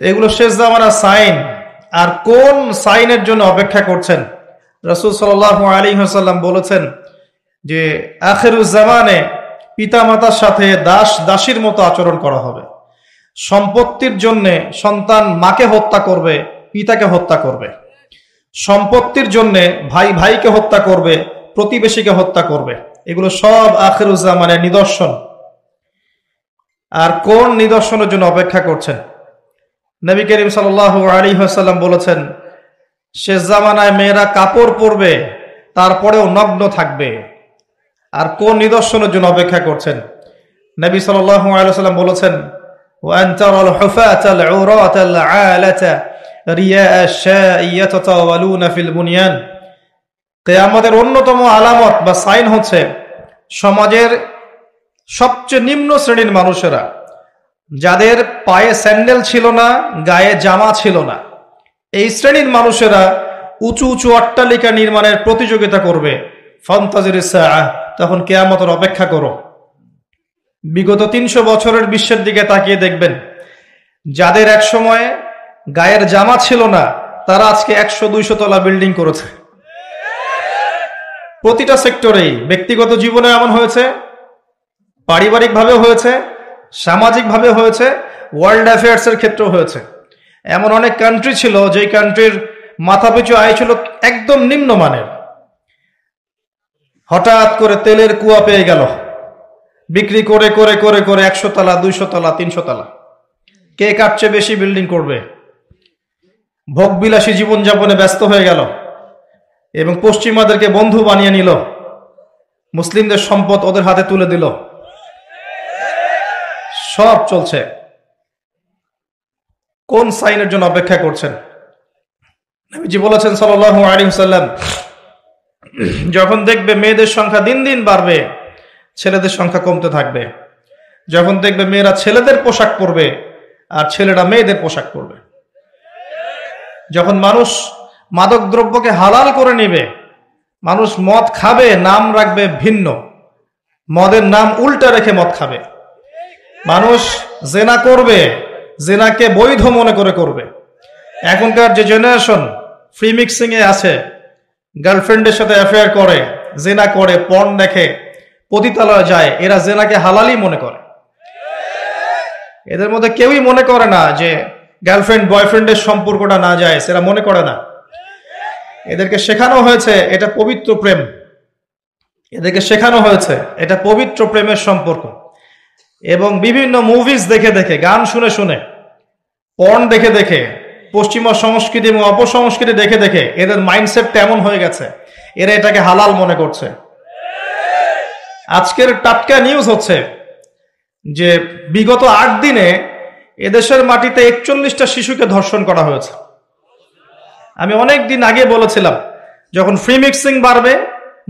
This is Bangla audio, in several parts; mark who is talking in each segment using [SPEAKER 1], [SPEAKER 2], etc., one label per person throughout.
[SPEAKER 1] এগুলো শেষ জামানার সাইন। আর কোন সাইনের জন্য অপেক্ষা করছেন? রাসূল সাল্লাল্লাহু আলাইহি ওয়াসাল্লাম বলেছেন যে আখিরুজ জামানে পিতা মাতার সাথে দাস দাসীর মতো আচরণ করা হবে। সম্পত্তির জন্য সন্তান মাকে হত্যা করবে, পিতাকে হত্যা করবে। সম্পত্তির জন্য ভাই ভাইকে হত্যা করবে, প্রতিবেশীকে হত্যা করবে। এগুলো সব আখিরুজ জামানের নিদর্শন। আর কোন নিদর্শনের জন্য অপেক্ষা করছেন? নবী করিম সাল্লাল্লাহু আলাইহি ওয়াসাল্লাম বলেছেন শেষ জামানায় মেয়েরা কাপড় পরবে, তারপরেও নগ্ন থাকবে। আর কোন নিদর্শনের জন্য অপেক্ষা করছেন? নবী সাল্লাল্লাহু আলাইহি ওয়াসাল্লাম বলেছেন ওয়ান তারাল হুফাতাল উরাতাল আলাতা রিয়া আশ-শা'i ইয়াতাতাওয়ালুনা ফিল বুনয়ান। কিয়ামতের অন্যতম আলামত বা সাইন হচ্ছে সমাজের সবচেয়ে নিম্ন শ্রেণীর মানুষেরা, যাদের পায়ে স্যান্ডেল ছিল না, গায়ে জামা ছিল না, এই শ্রেণীর মানুষেরা উঁচু উঁচু অট্টালিকা নির্মাণের প্রতিযোগিতা করবে। ফান্তাজিরিস সাআহ, তখন কিয়ামতের অপেক্ষা করো। বিগত 300 বছরের বিশ্বের দিকে তাকিয়ে দেখবেন, যাদের এক সময় গায়ের জামা ছিল না, তারা আজকে 100-200 তলা বিল্ডিং করেছে। প্রতিটা সেক্টরেই, ব্যক্তিগত জীবনে এমন হয়েছে, পারিবারিকভাবে হয়েছে, সামাজিকভাবে হয়েছে, ওয়ার্ল্ড অ্যাফেয়ার্সের ক্ষেত্রেও হয়েছে। এমন অনেক কান্ট্রি ছিল যেই কান্ট্রির মাথাপিছু আয় ছিল একদম নিম্নমানের, হঠাৎ করে তেলের কুয়া পেয়ে গেল, বিক্রি করে করে করে করে 100 তলা, 200 তলা, 300 তলা। কে কার চেয়ে বেশি বিল্ডিং করবে? ভোগবিলাসী জীবনযাপনে ব্যস্ত হয়ে গেল এবং পশ্চিমাদেরকে বন্ধু বানিয়ে নিল, মুসলিমদের সম্পদ ওদের হাতে তুলে দিল। সব চলছে। কোন সাইনের জন্য অপেক্ষা করছেন? নবীজি বলেছেন সাল্লাল্লাহু আলাইহি ওয়াসাল্লাম, যখন দেখবে মেয়েদের সংখ্যা দিন দিন বাড়বে, ছেলেদের সংখ্যা কমতে থাকবে। যখন দেখবে মেয়েরা ছেলেদের পোশাক পরবে আর ছেলেরা মেয়েদের পোশাক পরবে। যখন মানুষ মাদক দ্রব্যকে হালাল করে নেবে, মানুষ মদ খাবে, নাম রাখবে ভিন্ন, মদের নাম উল্টা রেখে মদ খাবে। মানুষ জেনা করবে, জেনাকে বৈধ মনে করে করবে। এখনকার যে জেনারেশন ফ্রি মিক্সিং এ আছে, গার্লফ্রেন্ডের সাথে অ্যাফেয়ার করে, জেনা করে, পর্ন দেখে, পতিতালয়ে যায়, এরা জেনাকে হালালই মনে করে। এদের মধ্যে কেউই মনে করে না যে গার্লফ্রেন্ড বয়ফ্রেন্ডের সম্পর্কটা না যায়, এরা মনে করে না। এদেরকে শেখানো হয়েছে এটা পবিত্র প্রেম, এদেরকে শেখানো হয়েছে এটা পবিত্র প্রেমের সম্পর্ক। এবং বিভিন্ন মুভিজ দেখে দেখে, গান শুনে শুনে, পর্ন দেখে দেখে, পশ্চিমা সংস্কৃতি এবং অপসংস্কৃতি দেখে দেখে এদের মাইন্ডসেট তেমন হয়ে গেছে, এরা এটাকে হালাল মনে করছে। আজকের টাটকা নিউজ হচ্ছে যে বিগত 8 দিনে এদেশের মাটিতে 41টা শিশুকে ধর্ষণ করা হয়েছে। আমি অনেক দিন আগে বলেছিলাম, যখন ফ্রি মিক্সিং বাড়বে,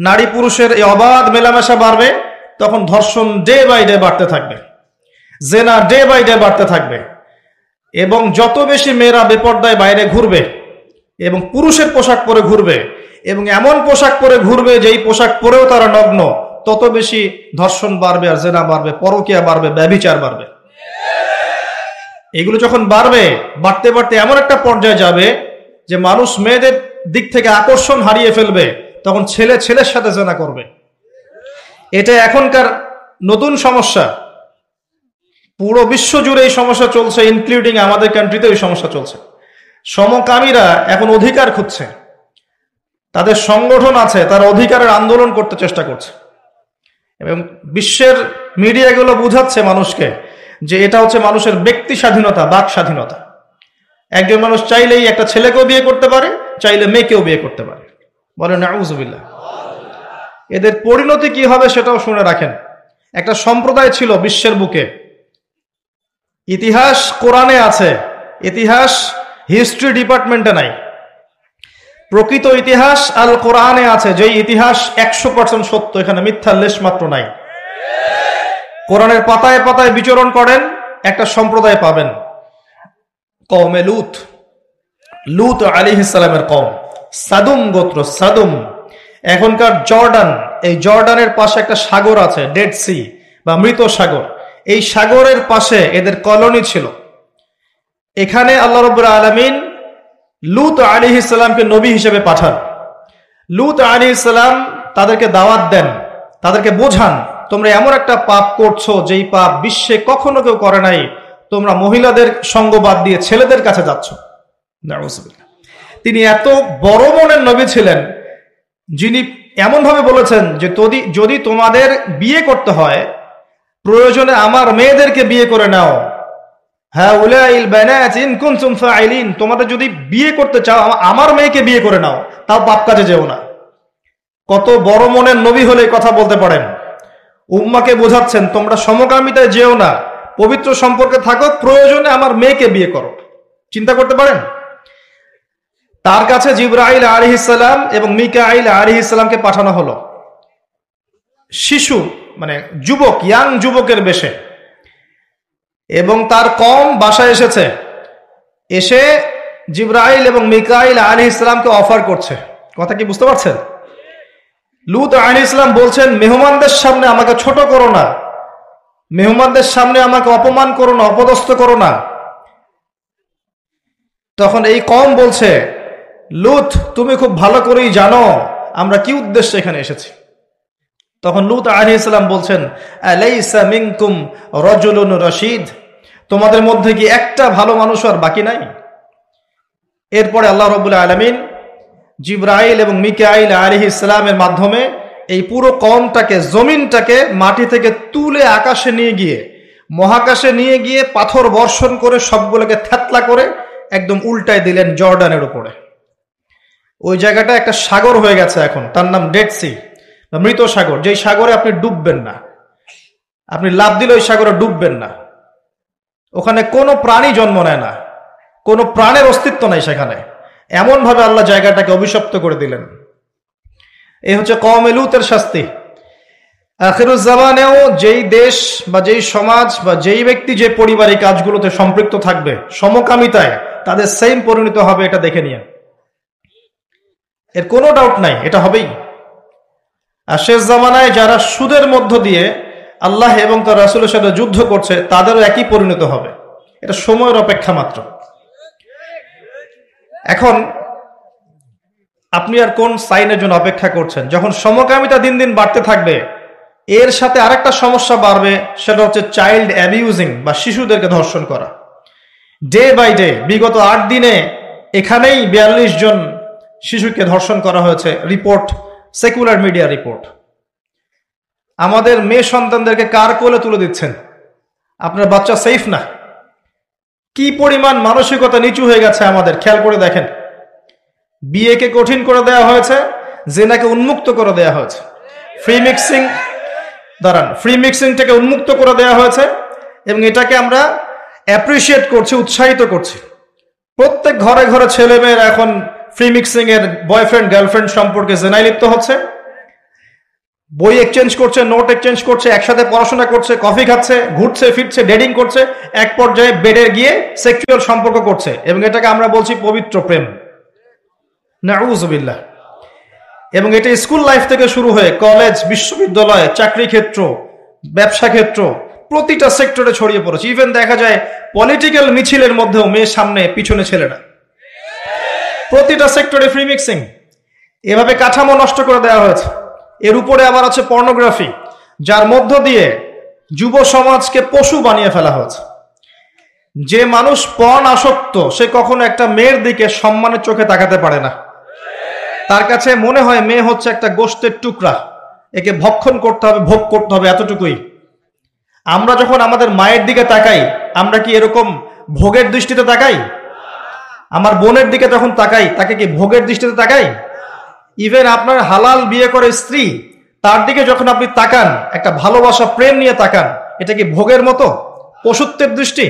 [SPEAKER 1] নারী পুরুষের এই অবাধ মেলামেশা বাড়বে, তখন ধর্ষণ ডে বাই ডে বাড়তে থাকবে, জেনা ডে বাই ডে বাড়তে থাকবে। এবং যত বেশি মেয়েরা বেপর্দায় বাইরে ঘুরবে এবং পুরুষের পোশাক পরে ঘুরবে এবং এমন পোশাক পরে ঘুরবে যেই পোশাক পরেও তারা নগ্ন, তত বেশি ধর্ষণ বাড়বে, আর জেনা বাড়বে, পরকীয়া বাড়বে, ব্যভিচার বাড়বে। এগুলো যখন বাড়বে, বাড়তে বাড়তে এমন একটা পর্যায়ে যাবে যে মানুষ মেয়েদের দিক থেকে আকর্ষণ হারিয়ে ফেলবে, তখন ছেলে ছেলের সাথে জেনা করবে। এটা এখনকার নতুন সমস্যা। পুরো বিশ্ব জুড়ে এই সমস্যা চলছে, ইনক্লুডিং আমাদের কান্ট্রিতে এই সমস্যা চলছে। সমকামীরা এখন অধিকার খুঁজছে, তাদের সংগঠন আছে, তারা অধিকারের আন্দোলন করতে চেষ্টা করছে। এবং বিশ্বের মিডিয়াগুলো বুঝাচ্ছে মানুষকে যে এটা হচ্ছে মানুষের ব্যক্তি স্বাধীনতা, বাক স্বাধীনতা। একজন মানুষ চাইলেই একটা ছেলেকেও বিয়ে করতে পারে, চাইলে মেয়েকেও বিয়ে করতে পারে। বলেন নাউযুবিল্লাহ। এদের পরিণতি কি হবে সেটাও শুনে রাখেন। একটা সম্প্রদায় ছিল বিশ্বের বুকে, ইতিহাস কোরআনে আছে, ইতিহাস হিস্ট্রি ডিপার্টমেন্টে নাই। প্রকৃত ইতিহাস আল কোরআনে আছে, যেই ইতিহাস 100% সত্য, এখানে মিথ্যার লেশ মাত্র নাই। কোরআনের পাতায় পাতায় বিচরণ করেন, একটা সম্প্রদায় পাবেন, কওমে লূত। লূত আলাইহিস সালামের কওম, সাদুম গোত্র, সাদুম। এখনকার জর্ডান, এই জর্ডানের পাশে একটা সাগর আছে, ডেড সি বা মৃত সাগর। এই সাগরের পাশে এদের কলোনি ছিল। এখানে আল্লাহ রাব্বুল আলামিন লূত আলাইহিস সালামকে নবী হিসেবে পাঠান। লূত আলাইহিস সালাম তাদেরকে দাওয়াত দেন, তাদেরকে বোঝান তোমরা এমন একটা পাপ করছো যেই পাপ বিশ্বে কখনো কেউ করে নাই, তোমরা মহিলাদের সঙ্গ বাদ দিয়ে ছেলেদের কাছে যাচ্ছ। নাউযুবিল্লাহ। তিনি এত বড় মনের নবী ছিলেন যিনি এমন ভাবে বলেছেন যে যদি তোমাদের বিয়ে করতে হয় প্রয়োজনে আমার মেয়েদেরকে বিয়ে করে নাও। হ্যাঁ, উলাইল বানাত ইন কুনতুম ফাইলিন, তোমাদের যদি বিয়ে করতে চাও আমার মেয়েকে বিয়ে করে নাও, তাও পাপ কাজে যেও না। কত বড় মনের নবী হলে কথা বলতে পারেন। উম্মাকে বোঝাচ্ছেন তোমরা সমকামিতায় যেও না, পবিত্র সম্পর্কে থাকো, প্রয়োজনে আমার মেয়েকে বিয়ে করো। চিন্তা করতে পারেন। তার কাছে জিবরাইল আলাইহিস সালাম এবং মিকাইল আলাইহিস সালামকে পাঠানো হলো শিশু মানে যুবক, ইয়াং যুবকের বেশে, এবং তার কম বাসায় এসেছে। এসে জিবরাইল এবং মিকাইল আলাইহিস সালামকে অফার করছে। কথা কি বুঝতে পারছেন? লূত আলাইহিস সালাম বলছেন মেহমানদের সামনে আমাকে ছোট করো না, মেহমানদের সামনে আমাকে অপমান করো না, অপদস্থ করো না। তখন এই কম বলছে লূত তুমি খুব ভালো করেই জানো আমরা কি উদ্দেশ্যে এখানে এসেছি। তখন লূত আলাইহিস সালাম বলছেন আলাইসা মিনকুম রাজুলুন রাশীদ, তোমাদের মধ্যে কি একটা ভালো মানুষ আর বাকি নাই? এরপরে আল্লাহ রাব্বুল আলামিন জিবরাইল এবং মিকাইল আলাইহিস সালামের মাধ্যমে এই পুরো কওমটাকে, জমিনটাকে মাটি থেকে তুলে আকাশে নিয়ে গিয়ে, মহাকাশে নিয়ে গিয়ে পাথর বর্ষণ করে সবগুলোকে থেতলা করে একদম উল্টায় দিলেন জর্ডানের উপরে। ওই জায়গাটা একটা সাগর হয়ে গেছে এখন, তার নাম ডেড সি বা মৃত সাগর, যেই সাগরে আপনি ডুববেন না, আপনি লাফ দিলে ওই সাগরে ডুববেন না। ওখানে কোনো প্রাণী জন্ম নেয় না, কোনো প্রাণের অস্তিত্ব নাই সেখানে। এমন ভাবে আল্লাহ জায়গাটাকে অভিশপ্ত করে দিলেন। এই হচ্ছে কওমে লূতের শাস্তি। আখিরুজ জামানেও যেই দেশ বা যেই সমাজ বা যেই ব্যক্তি যে পরিবারে কাজগুলোতে সম্পৃক্ত থাকবে সমকামিতায়, তাদের সেম পরিণত হবে, এটা দেখে নিয়ে, এর কোনো ডাউট নাই, এটা হবেই। আর শেষ জামানায় যারা সুদের মধ্য দিয়ে আল্লাহ এবং তার রাসূলের সাথে যুদ্ধ করছে তাদেরও একই পরিণত হবে, এটা সময়ের অপেক্ষা মাত্র। এখন আপনি আর কোন সাইনের জন্য অপেক্ষা করছেন? যখন সমকামিতা দিন দিন বাড়তে থাকবে, এর সাথে আরেকটা সমস্যা বাড়বে, সেটা হচ্ছে চাইল্ড অ্যাবিউজিং বা শিশুদেরকে ধর্ষণ করা। ডে বাই ডে বিগত 8 দিনে এখানেই 42 জন শিশুকে ধর্ষণ করা হয়েছে, রিপোর্ট, সেকুলার মিডিয়া রিপোর্ট। আমাদের মেয়ে সন্তানদেরকে কার কোলে তুলে দিচ্ছেন? আপনার বাচ্চা সেফ না। কি পরিমাণ মানসিকতা নিচু হয়ে গেছে আমাদের, খেয়াল করে দেখেন। বিয়েকে কঠিন করে দেওয়া হয়েছে, জেনাকে উন্মুক্ত করে দেওয়া হয়েছে, ফ্রি মিক্সিংটাকে উন্মুক্ত করে দেওয়া হয়েছে, এবং এটাকে আমরা অ্যাপ্রিসিয়েট করছি, উৎসাহিত করছি। প্রত্যেক ঘরে ঘরে ছেলে মেয়েরা এখন ফ্রি মিক্সিং এর বয়ফ্রেন্ড গার্লফ্রেন্ড সম্পর্কে জেনায় লিপ্ত হচ্ছে, বই এক্সচেঞ্জ করছে, নোট এক্সচেঞ্জ করছে, একসাথে পড়াশোনা করছে, কফি খাচ্ছে, ঘুরছে ফিরছে, ডেটিং করছে, এক পর্যায়ে বেডে গিয়ে সেক্সুয়াল সম্পর্ক করছে, এবং এটাকে আমরা বলছি পবিত্র প্রেম। নাউযুবিল্লাহ। এবং এটা স্কুল লাইফ থেকে শুরু হয়ে কলেজ, বিশ্ববিদ্যালয়, চাকরি ক্ষেত্র, ব্যবসা ক্ষেত্র, প্রতিটা সেক্টরে ছড়িয়ে পড়েছে। ইভেন দেখা যায় পলিটিক্যাল মিছিলের মধ্যেও মেয়ের সামনে পিছনে ছেলেরা। প্রতিটা সেক্টরে ফ্রি মিক্সিং, এভাবে কাঠামো নষ্ট করে দেওয়া হয়েছে। এর উপরে আবার আছে পর্নোগ্রাফি, যার মধ্য দিয়ে যুব সমাজকে পশু বানিয়ে ফেলা হয়েছে। যে মানুষ পর্ন আসক্ত, সে কখনো একটা মেয়ের দিকে সম্মানের চোখে তাকাতে পারে না। তার কাছে মনে হয় মেয়ে হচ্ছে একটা গোশতের টুকরা, একে ভক্ষণ করতে হবে, ভোগ করতে হবে, এতটুকুই। আমরা যখন আমাদের মায়ের দিকে তাকাই, আমরা কি এরকম ভোগের দৃষ্টিতে তাকাই? আমার বোনের দিকে যখন তাকাই, তাকে কি ভোগের দৃষ্টিতে তাকাই? ইভেন আপনার হালাল বিয়ে করে স্ত্রী, তার দিকে যখন আপনি তাকান, একটা ভালোবাসা প্রেম নিয়ে তাকান, এটা কি ভোগের মতো, পশুত্বের দৃষ্টি?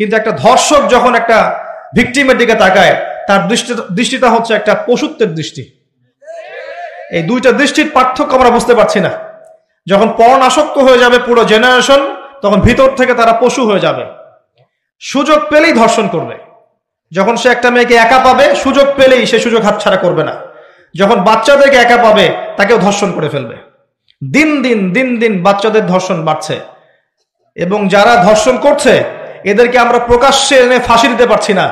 [SPEAKER 1] কিন্তু একটা ধর্ষক যখন একটা ভিকটিমের দিকে তাকায়, তার দৃষ্টিটা হচ্ছে একটা পশুত্বের দৃষ্টি। এই দুইটা দৃষ্টির পার্থক্য আমরা বুঝতে পারছি না। যখন পর্ন আসক্ত হয়ে যাবে পুরো জেনারেশন, তখন ভিতর থেকে তারা পশু হয়ে যাবে, সুযোগ পেলেই ধর্ষণ করবে। যখন সে একটা মেয়েকে একা পাবে, সুযোগ পেলেই সে সুযোগ হাতছাড়া করবে না। যখন বাচ্চাদেরকে একা পাবে, তাকেও ধর্ষণ করে ফেলবে। দিন দিন বাচ্চাদের ধর্ষণ বাড়ছে, এবং যারা ধর্ষণ করছে এদেরকে আমরা প্রকাশ্যে এনে ফাঁসি দিতে পারছি না।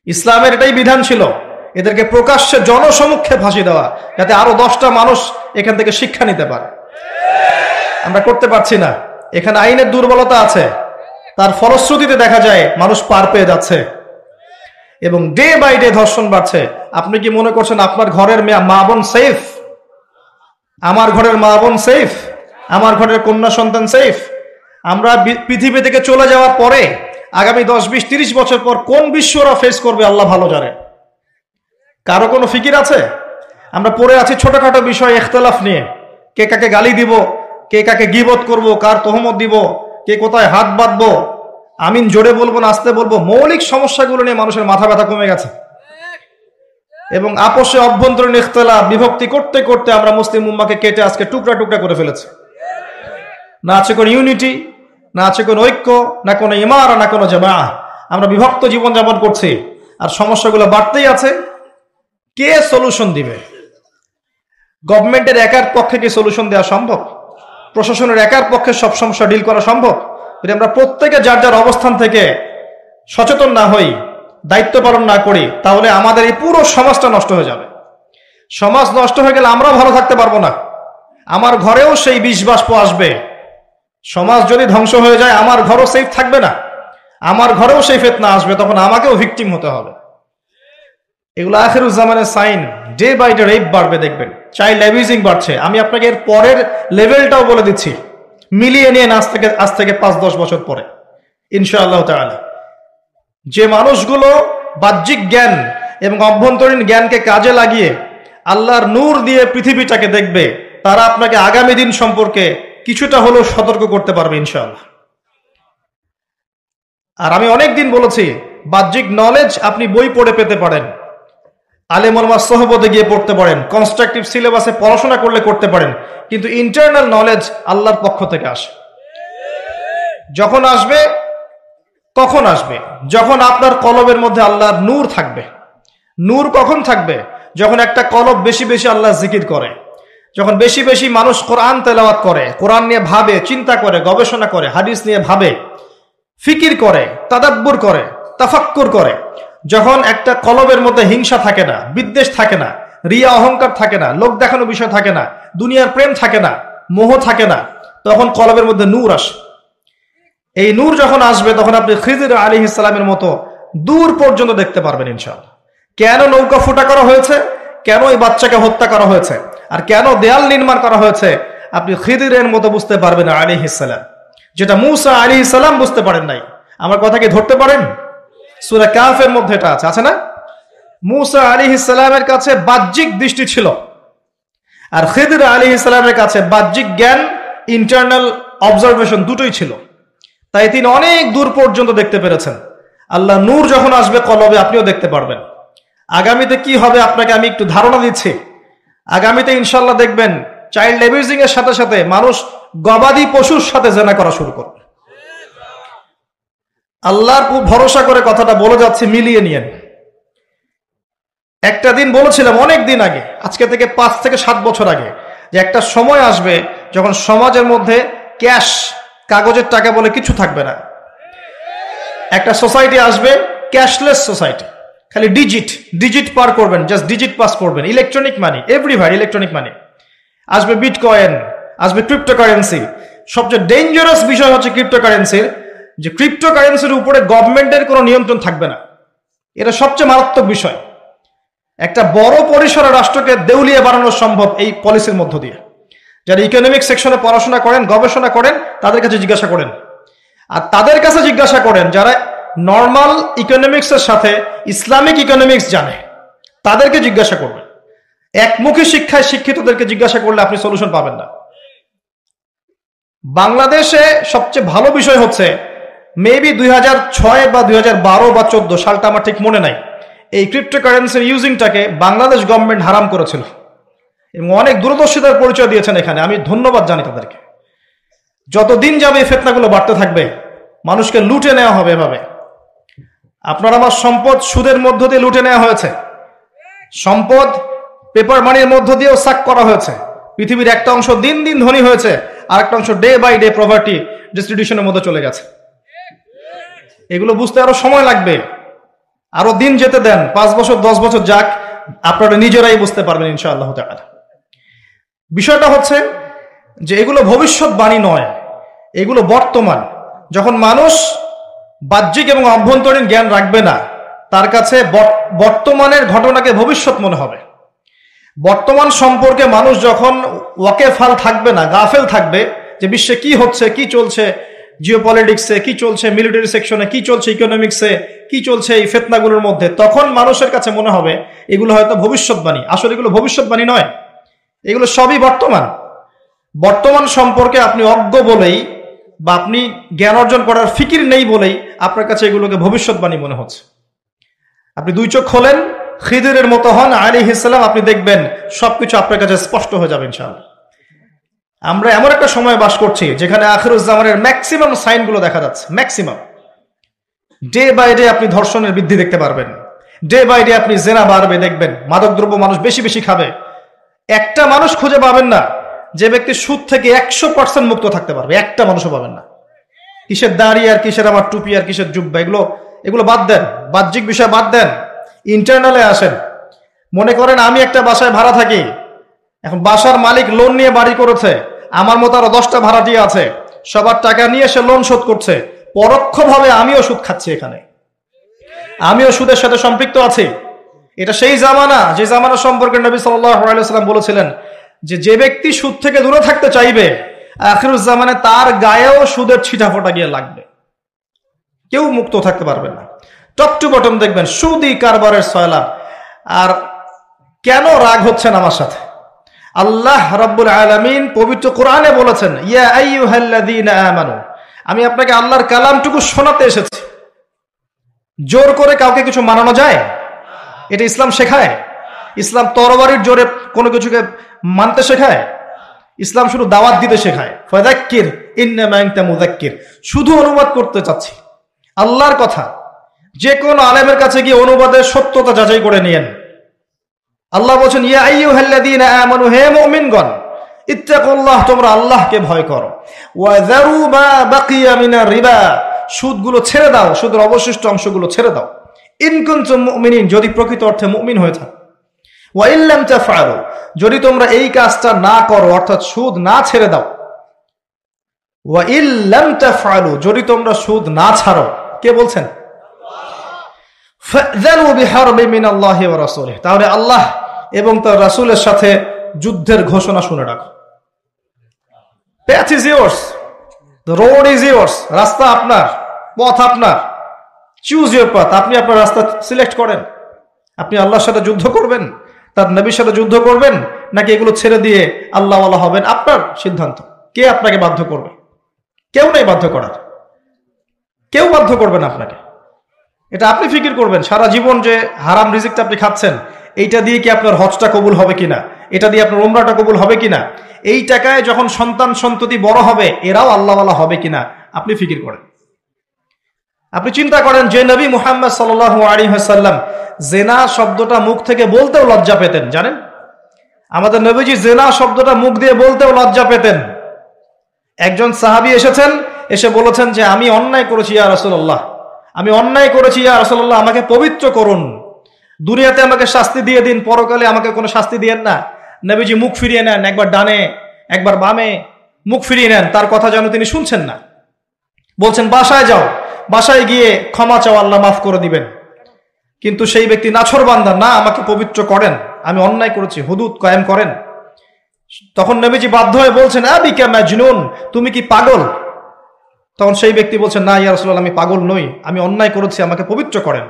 [SPEAKER 1] ইসলামের এটাই বিধান ছিল, এদেরকে প্রকাশ্যে জনসমক্ষে ফাঁসি দেওয়া, যাতে আরো 10টা মানুষ এখান থেকে শিক্ষা নিতে পারে। আমরা করতে পারছি না। এখানে আইনের দুর্বলতা আছে, তার ফলশ্রুতিতে দেখা যায় মানুষ পার পেয়ে যাচ্ছে এবং ডে বাই ডে ধর্ষণ বাড়ছে। আপনি কি মনে করছেন আপনার ঘরের মা বোন সেফ? আমার ঘরের মা বোন সেফ? আমার ঘরের কন্যা সন্তান সেফ? আমরা পৃথিবী থেকে চলে যাওয়ার পরে আগামী 10, 20, 30 বছর পর কোন বিশ্বরা ফেস করবে আল্লাহ ভালো জানে। কারো কোনো ফিকির আছে? আমরা পড়ে আছি ছোটখাটো বিষয় ইখতিলাফ নিয়ে, কে কাকে গালি দিব, কে কাকে গীবত করব, কার তহমত দিব, কে কোথায় হাত বাঁধবো, আমিন জোরে বলবো না আস্তে বলবো, মৌলিক সমস্যাগুলো নিয়ে মানুষের মাথা ব্যথা কমে গেছে। এবং আপোষে অভ্যন্তরীণ ইখতিলাফ বিভক্তি করতে করতে আমরা মুসলিম উম্মাহকে কেটে আজকে টুকরা টুকরা করে ফেলেছি। না আছে কোনো ইউনিটি, না আছে কোনো ঐক্য, না কোনো ইমারা, না কোনো জামাআহ। আমরা বিভক্ত জীবনযাপন করছি আর সমস্যাগুলো বাড়তেই আছে। কে সলিউশন দিবে? গভর্নমেন্টের একার পক্ষে কি সলিউশন দেওয়া সম্ভব? প্রশাসনের একার পক্ষে সব সমস্যা ডিল করা সম্ভব? যদি আমরা প্রত্যেকে যার যার অবস্থান থেকে সচেতন না হই, দায়িত্ব পালন না করি, তাহলে আমাদের এই পুরো সমাজটা নষ্ট হয়ে যাবে। সমাজ নষ্ট হয়ে গেলে আমরাও ভালো থাকতে পারবো না, আমার ঘরেও সেই বিষ বাষ্প আসবে। সমাজ যদি ধ্বংস হয়ে যায় আমার ঘরও সেফ থাকবে না, আমার ঘরেও সেই ফিতনা আসবে, তখন আমাকেও ভিকটিম হতে হবে। এগুলো আখিরুজ্জামানের sign. Day by day rape বাড়বে, দেখবেন চাইল্ড অ্যাবিউজিং বাড়ছে। আমি আপনাকে এর পরের লেভেলটাও বলে দিচ্ছি, মিলিয়ে নিয়ে আজ থেকে 5-10 বছর পরে ইনশাআল্লাহ তাআলা যে মানুষগুলো বাহ্যিক জ্ঞান এবং অভ্যন্তরীণ জ্ঞানকে কাজে লাগিয়ে আল্লাহর নূর দিয়ে পৃথিবীটাকে দেখবে, তারা আপনাকে আগামী দিন সম্পর্কে কিছুটা হলেও সতর্ক করতে পারবে ইনশাআল্লাহ। আর আমি অনেকদিন বলেছি, বাহ্যিক নলেজ আপনি বই পড়ে পেতে পারেন, আলেম ওলামার সোহবতে গিয়ে পড়তে পারেন, কনস্ট্রাকটিভ সিলেবাসে পড়াশোনা করলে করতে পারেন, কিন্তু ইন্টারনাল নলেজ আল্লাহর পক্ষ থেকে আসে। যখন আসবে, কখন আসবে? যখন আপনার কলবের মধ্যে আল্লাহর নূর থাকবে। নূর কখন থাকবে? যখন একটা কলব বেশি বেশি আল্লাহ জিকির করে, যখন বেশি বেশি মানুষ কোরআন তেলাওয়াত করে, কোরআন নিয়ে ভাবে, চিন্তা করে, গবেষণা করে, হাদিস নিয়ে ভাবে, ফিকির করে, তাদাব্বুর করে, তাফাক্কুর করে। যখন একটা কলবের মধ্যে হিংসা থাকে না, বিদ্বেষ থাকে না, রিয়া অহংকার থাকে না, লোক দেখানো বিষয় থাকে না, দুনিয়ার প্রেম থাকে না, মোহ থাকে না, তখন কলবের মধ্যে নূর আসে। এই নূর যখন আসবে তখন আপনি খিজির আলাইহিস সালামের মতো দূর পর্যন্ত দেখতে পারবেন ইনশাআল্লাহ। কেন নৌকা ফুটা করা হয়েছে, কেন এই বাচ্চাকে হত্যা করা হয়েছে, আর কেন দেয়াল নির্মাণ করা হয়েছে, আপনি খিদিরের মতো বুঝতে পারবেন আলাইহিস সালাম, যেটা মূসা আলাইহিস সালাম বুঝতে পারেন নাই। আমার কথা কি ধরতে পারেন? সূরা কাফের মধ্যে এটা আছে না? মূসা আলাইহিস সালামের কাছে বাহ্যিক দৃষ্টি ছিল, আর খিদির আলাইহিস সালামের কাছে বাহ্যিক জ্ঞান, ইন্টারনাল অবজারভেশন দুটোই ছিল। তাই তিনি অনেক দূর পর্যন্ত দেখতে পেরেছেন। আল্লাহ নূর যখন আসবে কলবে, আপনিও দেখতে পারবেন। আগামীতে কি হবে আপনাকে আমি একটু ধারণা দিচ্ছি। আগামীতে ইনশাল্লাহ দেখবেন চাইল্ড অ্যাবিউজিং এর সাথে সাথে মানুষ গবাদি পশুর সাথে জেনা করা শুরু করবে। আল্লাহর ভরসা করে কথাটা বলে যাচ্ছে, মিলিয়ে নিয়েন। একটা দিন বলেছিলাম অনেক দিন আগে, আজকে থেকে 5 থেকে 7 বছর আগে, যে একটা সময় আসবে যখন সমাজের মধ্যে ক্যাশ, কাগজের টাকা বলে কিছু থাকবে না। একটা সোসাইটি আসবে ক্যাশলেস সোসাইটি, খালি ডিজিট পার করবেন, জাস্ট ডিজিট পাস করবেন, ইলেকট্রনিক মানি, এভরিভার ইলেকট্রনিক মানি। আসবে বিটকয়েন, আসবে ক্রিপ্টোকারেন্সি। সবচেয়ে ডেঞ্জারাস বিষয় হচ্ছে ক্রিপ্টোকারেন্সির, যে ক্রিপ্টোকারেন্সির উপরে গভর্নমেন্টের কোনো নিয়ন্ত্রণ থাকবে না। এটা সবচেয়ে মারাত্মক বিষয়। একটা বড় পরিসরে রাষ্ট্রকে দেউলিয়া বানানো সম্ভব এই পলিসির মধ্য দিয়ে। যারা ইকোনমিক সেকশনে পড়াশোনা করেন, গবেষণা করেন, তাদের কাছে জিজ্ঞাসা করেন। আর তাদের কাছে জিজ্ঞাসা করেন যারা নর্মাল ইকোনমিক্সের সাথে ইসলামিক ইকোনমিক্স জানে, তাদেরকে জিজ্ঞাসা করবেন। একমুখী শিক্ষায় শিক্ষিতদেরকে জিজ্ঞাসা করলে আপনি সলিউশন পাবেন না। বাংলাদেশে সবচেয়ে ভালো বিষয় হচ্ছে, মেবি 2006 বা 2012 বা 14 সালটা আমার ঠিক মনে নাই, এই ক্রিপ্টোকারেন্সির ইউজিংটাকে বাংলাদেশ গভর্নমেন্ট হারাম করেছিল এবং অনেক দূরদর্শিতার পরিচয় দিয়েছেন এখানে। আমি ধন্যবাদ জানি তাদেরকে। যতদিন যাবে এই ফিতনাগুলো বাড়তে থাকবে, মানুষকে লুটে নেওয়া হবে এভাবে। আপনার আমার সম্পদ সুদের মধ্য দিয়ে লুটে নেওয়া হয়েছে, সম্পদ পেপার মানির মধ্য দিয়েও সাক করা হয়েছে। পৃথিবীর একটা অংশ দিন দিন ধনী হয়েছে, আর একটা অংশ ডে বাই ডে পভার্টি ডিস্ট্রিবিউশনের মধ্যে চলে গেছে। এগুলো বুঝতে আরো সময় লাগবে, আরো দিন যেতে দেন, 5 বছর 10 বছর যাক, আপনারা নিজেরাই বুঝতে পারবেন ইনশাআল্লাহ তাআলা। বিষয়টা হচ্ছে যে এগুলো ভবিষ্যৎবাণী নয়, এগুলো বর্তমান। যখন মানুষ বাহ্যিক এবং অভ্যন্তরীণ জ্ঞান রাখবে না, তার কাছে বর্তমানের ঘটনাকে ভবিষ্যৎ মনে হবে। বর্তমান সম্পর্কে মানুষ যখন ওয়াকেফাল থাকবে না, গাফেল থাকবে যে বিশ্বে কি হচ্ছে, কি চলছে, জিওপলিটিক্সে কি চলছে, মিলিটারি সেকশনে কি চলছে, ইকোনমিক্সে কি চলছে, এই ফিতনাগুলোর মধ্যে, তখন মানুষের কাছে মনে হবে এগুলো হয়তো ভবিষ্যৎবাণী। আসলে এগুলো ভবিষ্যৎবাণী নয়, এগুলো সবই বর্তমান। বর্তমান সম্পর্কে আপনি অজ্ঞ বলেই বা আপনি জ্ঞান অর্জন করার ফিকির নেই বলেই আপনার কাছে এগুলোকে ভবিষ্যৎবাণী মনে হচ্ছে। আপনি 2 চোখ খোলেন, খিদিরের মতো হন আলাইহিস সালাম, আপনি দেখবেন সবকিছু আপনার কাছে স্পষ্ট হয়ে যাবে ইনশাআল্লাহ। আমরা এমন একটা সময় বাস করছি যেখানে আখিরুজ্জামানের ম্যাক্সিমাম সাইনগুলো দেখা যাচ্ছে। ম্যাক্সিমাম ডে বাই ডে আপনি ধর্ষণের বৃদ্ধি দেখতে পারবেন, ডে বাই ডে আপনি জেনা বাড়বে দেখবেন, মাদকদ্রব্য মানুষ বেশি বেশি খাবে। একটা মানুষ খুঁজে পাবেন না যে ব্যক্তি সুদ থেকে 100% মুক্ত থাকতে পারবে, একটা মানুষও পাবেন না। কিসের দাড়ি আর কিসের আমার টুপি আর কিসের জুব্বা, এগুলো বাদ দেন, বাহ্যিক বিষয় বাদ দেন, ইন্টারনালে আসেন। মনে করেন আমি একটা বাসায় ভাড়া থাকি, এখন বাসার মালিক লোন নিয়ে বাড়ি করেছে, আমার মতো আরো 10টা ভাড়াটিয়া আছে, সবার টাকা নিয়ে সে লোন শোধ করছে, পরোক্ষভাবে আমিও সুদ খাচ্ছি, এখানে আমিও সুদের সাথে সম্পৃক্ত আছি। এটা সেই জামানা যে জামানা সম্পর্কে নবী সাল্লাল্লাহু আলাইহি ওয়াসাল্লাম বলেছিলেন যে ব্যক্তি সুদ থেকে দূরে থাকতে চাইবে, আখিরুজ জামানে তার গায়েও সুদের ছিটাফোঁটা গিয়ে লাগবে, কেউ মুক্ত থাকতে পারবে না। টপ টু বটম দেখবেন সুদী কারবারের সয়লাব। আর কেন রাগ হচ্ছেন আমার সাথে? আল্লাহ রাব্বুল আলামিন পবিত্র কোরআনে বলেছেন, ইয়া আইয়ুহাল্লাযীনা আমানু, আমি আপনাকে আল্লাহর কালামটুকু শোনাতে এসেছি। জোর করে কাউকে কিছু মানানো যায়? এটা ইসলাম শেখায়? ইসলাম তরবারির জোরে কোনো কিছুকে মানতে শেখায়? ইসলাম শুধু দাওয়াত দিতে শেখায়। ফাযাক্কির ইন্নামা আনতা মুযাক্কির, শুধু অনুবাদ করতে চাচ্ছি আল্লাহর কথা। যে কোনো আলেমের কাছে গিয়ে অনুবাদের সত্যতা যাচাই করে নিয়েন। আল্লাহ বলেন, ইয়া আইয়ুহাল্লাযীনা আমানু, হে মুমিনগণ, ইত্তাকুল্লাহ, তোমরা আল্লাহকে ভয় করো, ওয়া যারু মা বাকিয়া মিনার রিবা, সুদগুলো ছেড়ে দাও, সুদের অবশিষ্ট অংশগুলো ছেড়ে দাও। ইন কুনতুম মুমিনিন, যদি প্রকৃত অর্থে মুমিন হয়ে থাকো। ওয়া ইন লাম তাফআলু, যদি তোমরা এই কাজটা না করো, অর্থাৎ সুদ না ছেড়ে দাও। ওয়া ইন লাম তাফআলু, যদি তোমরা সুদ না ছাড়ো। কে বলছেন? ফাযানু বিহারবি মিনাল্লাহি ওয়া রাসূলিহি, তাহলে আল্লাহ এবং তার রাসূলের সাথে যুদ্ধের ঘোষণা শুনে রাখো। Path is yours, the road is yours, রাস্তা আপনার, পথ আপনার। চুজ ইউর পাথ, আপনি আপনার রাস্তা সিলেক্ট করেন। আপনি আল্লাহর সাথে যুদ্ধ করবেন, তার নবীর সাথে যুদ্ধ করবেন, নাকি এগুলো ছেড়ে দিয়ে আল্লাহওয়ালা হবেন? আপনার সিদ্ধান্ত। কে আপনাকে বাধ্য করবে? কেউ নেই বাধ্য করার, কেউ বাধ্য করবেন আপনাকে। এটা আপনি ফিকির করবেন। সারা জীবন যে হারাম রিজিকটা আপনি খাচ্ছেন, এইটা দিয়ে কি আপনার হজটা কবুল হবে কিনা, এটা দিয়ে আপনার উমরাটা কবুল হবে কিনা, এই টাকায় যখন সন্তান সন্ততি বড় হবে এরাও আল্লাহওয়ালা হবে কিনা, আপনি ফিকির করেন। আপনি চিন্তা করেন যে নবী মুহাম্মদ সাল্লাল্লাহু আলাইহি ওয়াসাল্লাম জেনা শব্দটা মুখ থেকে বলতেও লজ্জা পেতেন। জানেন, আমাদের নবীজি জেনা শব্দটা মুখ দিয়ে বলতেও লজ্জা পেতেন। একজন সাহাবী এসেছেন, এসে বলেছেন যে আমি অন্যায় করেছি ইয়া রাসূলুল্লাহ, আমি অন্যায় করেছি ইয়া রাসূলুল্লাহ, আমাকে পবিত্র করুন, দুনিয়াতে আমাকে শাস্তি দিয়ে দিন, পরকালে আমাকে কোনো শাস্তি দিয়েন না। নবীজি মুখ ফিরিয়ে নেন, একবার ডানে একবার বামে মুখ ফিরিয়ে নেন, তার কথা যেন তিনি শুনছেন না। বলছেন বাসায় যাও, বাসায় গিয়ে ক্ষমা চাও, আল্লাহ মাফ করে দিবেন। কিন্তু সেই ব্যক্তি নাছরবান্দা, না আমাকে পবিত্র করেন, আমি অন্যায় করেছি, হুদুদ কায়েম করেন। তখন নবীজি বাধ্য হয়ে বলছেন, আবিকা মাজনুন, তুমি কি পাগল? তখন সেই ব্যক্তি বলছেন, না ইয়া রাসূলুল্লাহ, আমি পাগল নই, আমি অন্যায় করেছি, আমাকে পবিত্র করেন।